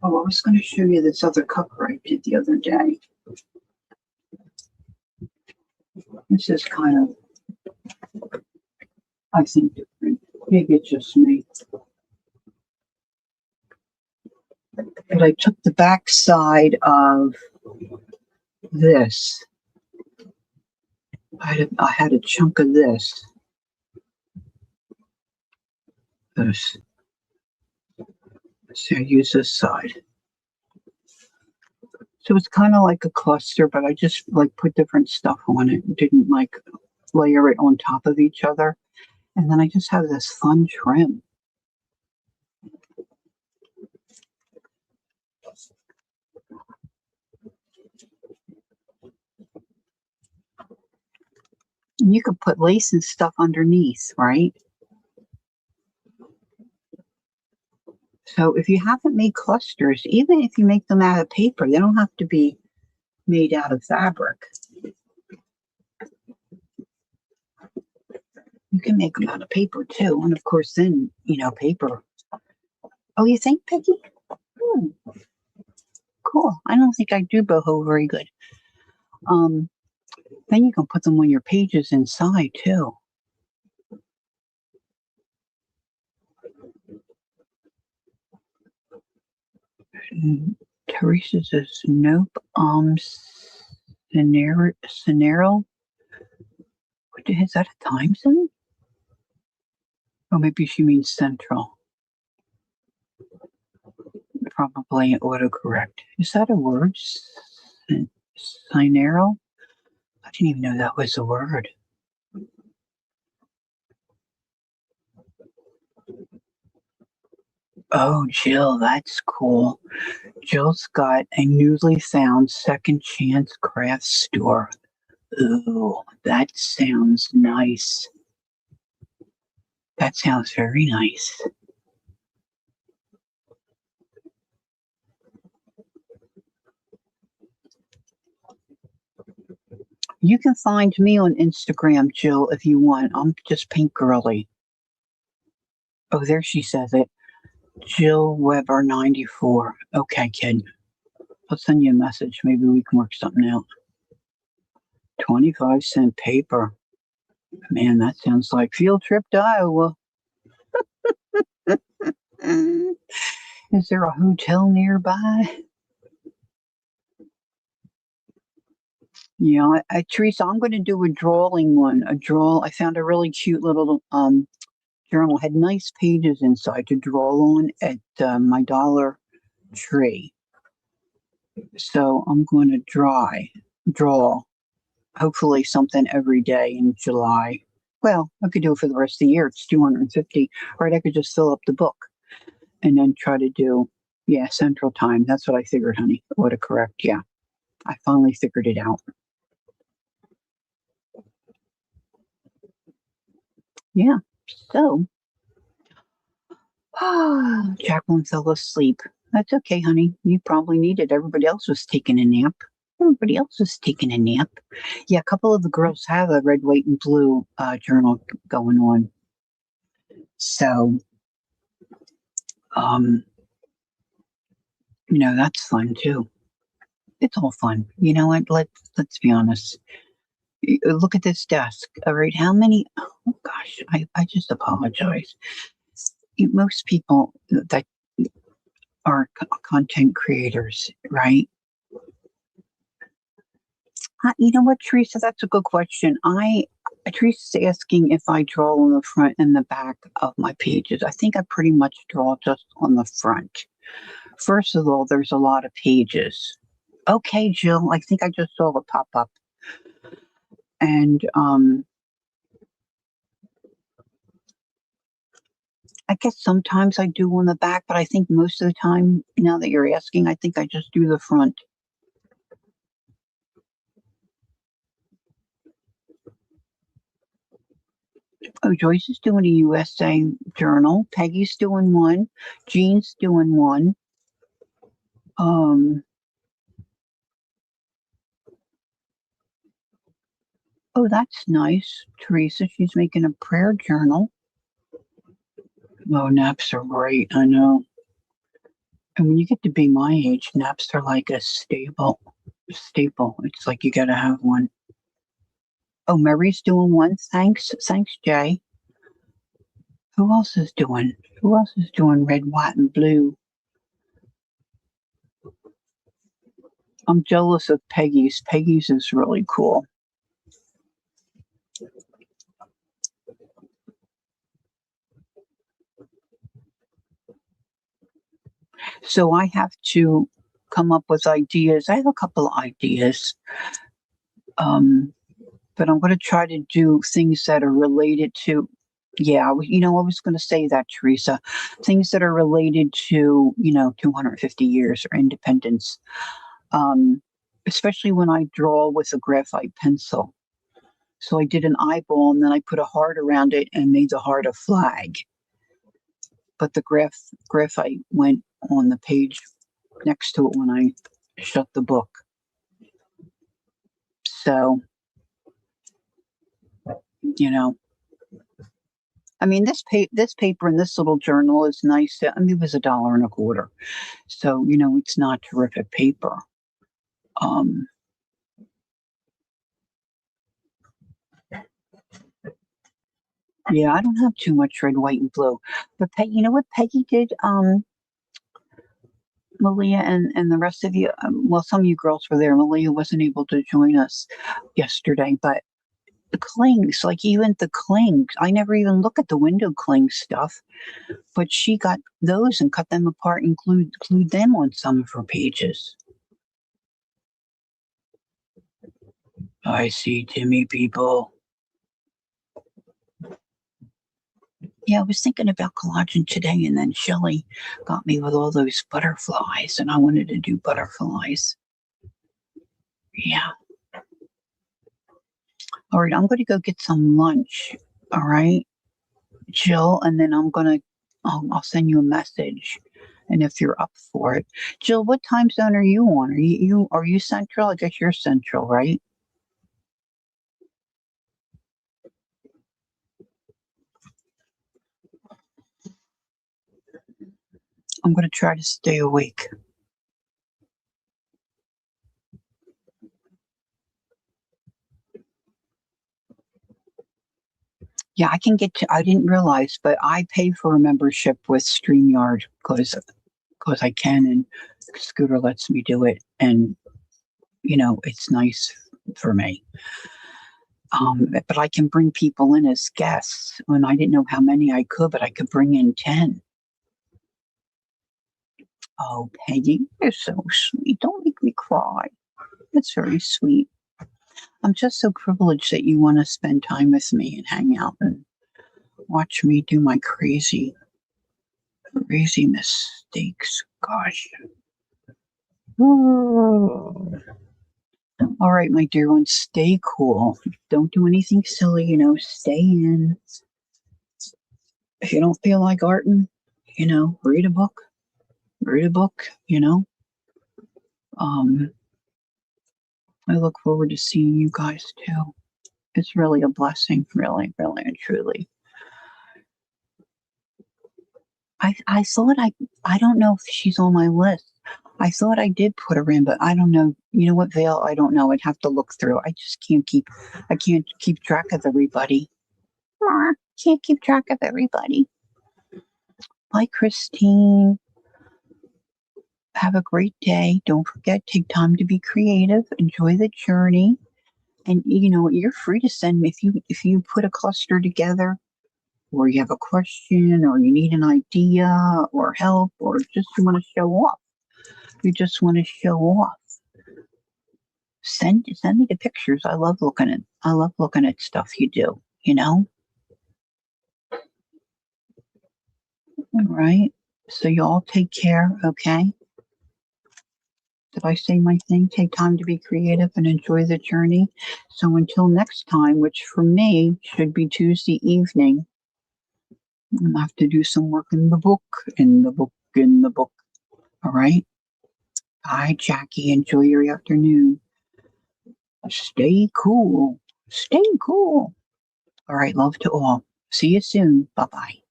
I was going to show you this other cover I did the other day. This is kind of, I think, different. Maybe it's just me. But I took the back side of this. I had a chunk of this. So I use this side. So it's kind of like a cluster, but I just like put different stuff on it. Didn't like layer it on top of each other. And then I just have this fun trim. And you could put lace and stuff underneath, right? So if you haven't made clusters, even if you make them out of paper, they don't have to be made out of fabric. You can make them out of paper too. And of course, then, paper. Oh, you think, Peggy? cool. I don't think I do boho very good. Um, then you can put them on your pages inside too. Teresa says, nope. Scenario. Is that a time zone? Or maybe she means central. Probably autocorrect. Is that a word? Scenario? I didn't even know that was a word. Oh, Jill, that's cool. Jill's got a newly found second chance craft store. Ooh, that sounds nice. That sounds very nice. You can find me on Instagram, Jill, if you want. I'm just Pink Girly. Oh, there she says it. Jill Weber 94. Okay, kid. I'll send you a message. Maybe we can work something out. 25-cent paper. Man, that sounds like field trip to Iowa. Is there a hotel nearby? Yeah, Teresa, I'm going to do a drawing one. I found a really cute little journal. Had nice pages inside to draw on at my Dollar Tree. So I'm going to draw, hopefully something every day in July. Well, I could do it for the rest of the year. It's 250. Right, I could just fill up the book and then try to do, Central Time. That's what I figured, honey. Autocorrect. Yeah, I finally figured it out. Yeah. So, Jacqueline fell asleep. That's okay, honey. You probably needed. Everybody else was taking a nap. Everybody else was taking a nap. Yeah, a couple of the girls have a red, white, and blue journal going on. So, um, that's fun too. It's all fun. You know what? Let's be honest. Look at this desk. All right, how many? Oh gosh, I just apologize. Most people that are content creators, right? You know what, Teresa? That's a good question. Teresa's asking if I draw on the front and the back of my pages. I think I pretty much draw just on the front. First of all, there's a lot of pages. Okay, Jill, I think I just saw the pop up. And I guess sometimes I do on the back, but I think most of the time, now that you're asking, I think I just do the front. Oh, Joyce is doing a USA journal. Peggy's doing one. Jean's doing one. Oh, that's nice. Teresa, she's making a prayer journal. Oh, naps are great. I know. And when you get to be my age, naps are like a staple. It's like you got to have one. Oh, Mary's doing one. Thanks, Jay. Who else is doing? Who else is doing red, white, and blue? I'm jealous of Peggy's. Peggy's is really cool. So I have to come up with ideas. I have a couple of ideas. But I'm going to try to do things that are related to, I was going to say that, Teresa, things that are related to, 250 years or independence, especially when I draw with a graphite pencil. So I did an eyeball and then I put a heart around it and made the heart a flag. But the graphite went on the page next to it when I shut the book. So, I mean, this paper in this little journal is nice. I mean, it was $1.25. So, it's not terrific paper. Um, yeah, I don't have too much red, white, and blue. But you know what Peggy did? Malia and the rest of you, well, some of you girls were there. Malia wasn't able to join us yesterday, but the clings, like even the clings, I never even look at the window cling stuff, but she got those and cut them apart and glued them on some of her pages. I see Timmy people. Yeah, I was thinking about collagen today, and then Shelly got me with all those butterflies, and I wanted to do butterflies. Yeah. All right, I'm going to go get some lunch. All right, Jill, and then I'll send you a message, and if you're up for it, Jill, what time zone are you on? Are you Central? I guess you're Central, right? I'm going to try to stay awake. Yeah, I didn't realize, but I pay for a membership with StreamYard because I can, and Scooter lets me do it, and it's nice for me. But I can bring people in as guests, and I didn't know how many I could, but I could bring in 10. Oh, Peggy, you're so sweet. Don't make me cry. That's very sweet. I'm just so privileged that you want to spend time with me and hang out and watch me do my crazy mistakes. Gosh. All right, my dear ones, stay cool. Don't do anything silly, stay in. If you don't feel like arting, read a book. Read a book, Um, I look forward to seeing you guys too. It's really a blessing, really, really and truly. I thought I don't know if she's on my list. I thought I did put her in, but I don't know. You know what, Vale? I don't know. I'd have to look through. I can't keep track of everybody. Can't keep track of everybody. Bye, Christine. Have a great day. Don't forget, take time to be creative. Enjoy the journey. And you're free to send me if you put a cluster together, or you have a question, or you need an idea, or help, or just you want to show off. You just want to show off. Send me the pictures. I love looking at stuff you do. All right. So you all take care. Okay. Did I say my thing? Take time to be creative and enjoy the journey. So until next time, which for me should be Tuesday evening, I have to do some work in the book, All right. Bye, Jackie. Enjoy your afternoon. Stay cool. Stay cool. All right. Love to all. See you soon. Bye bye.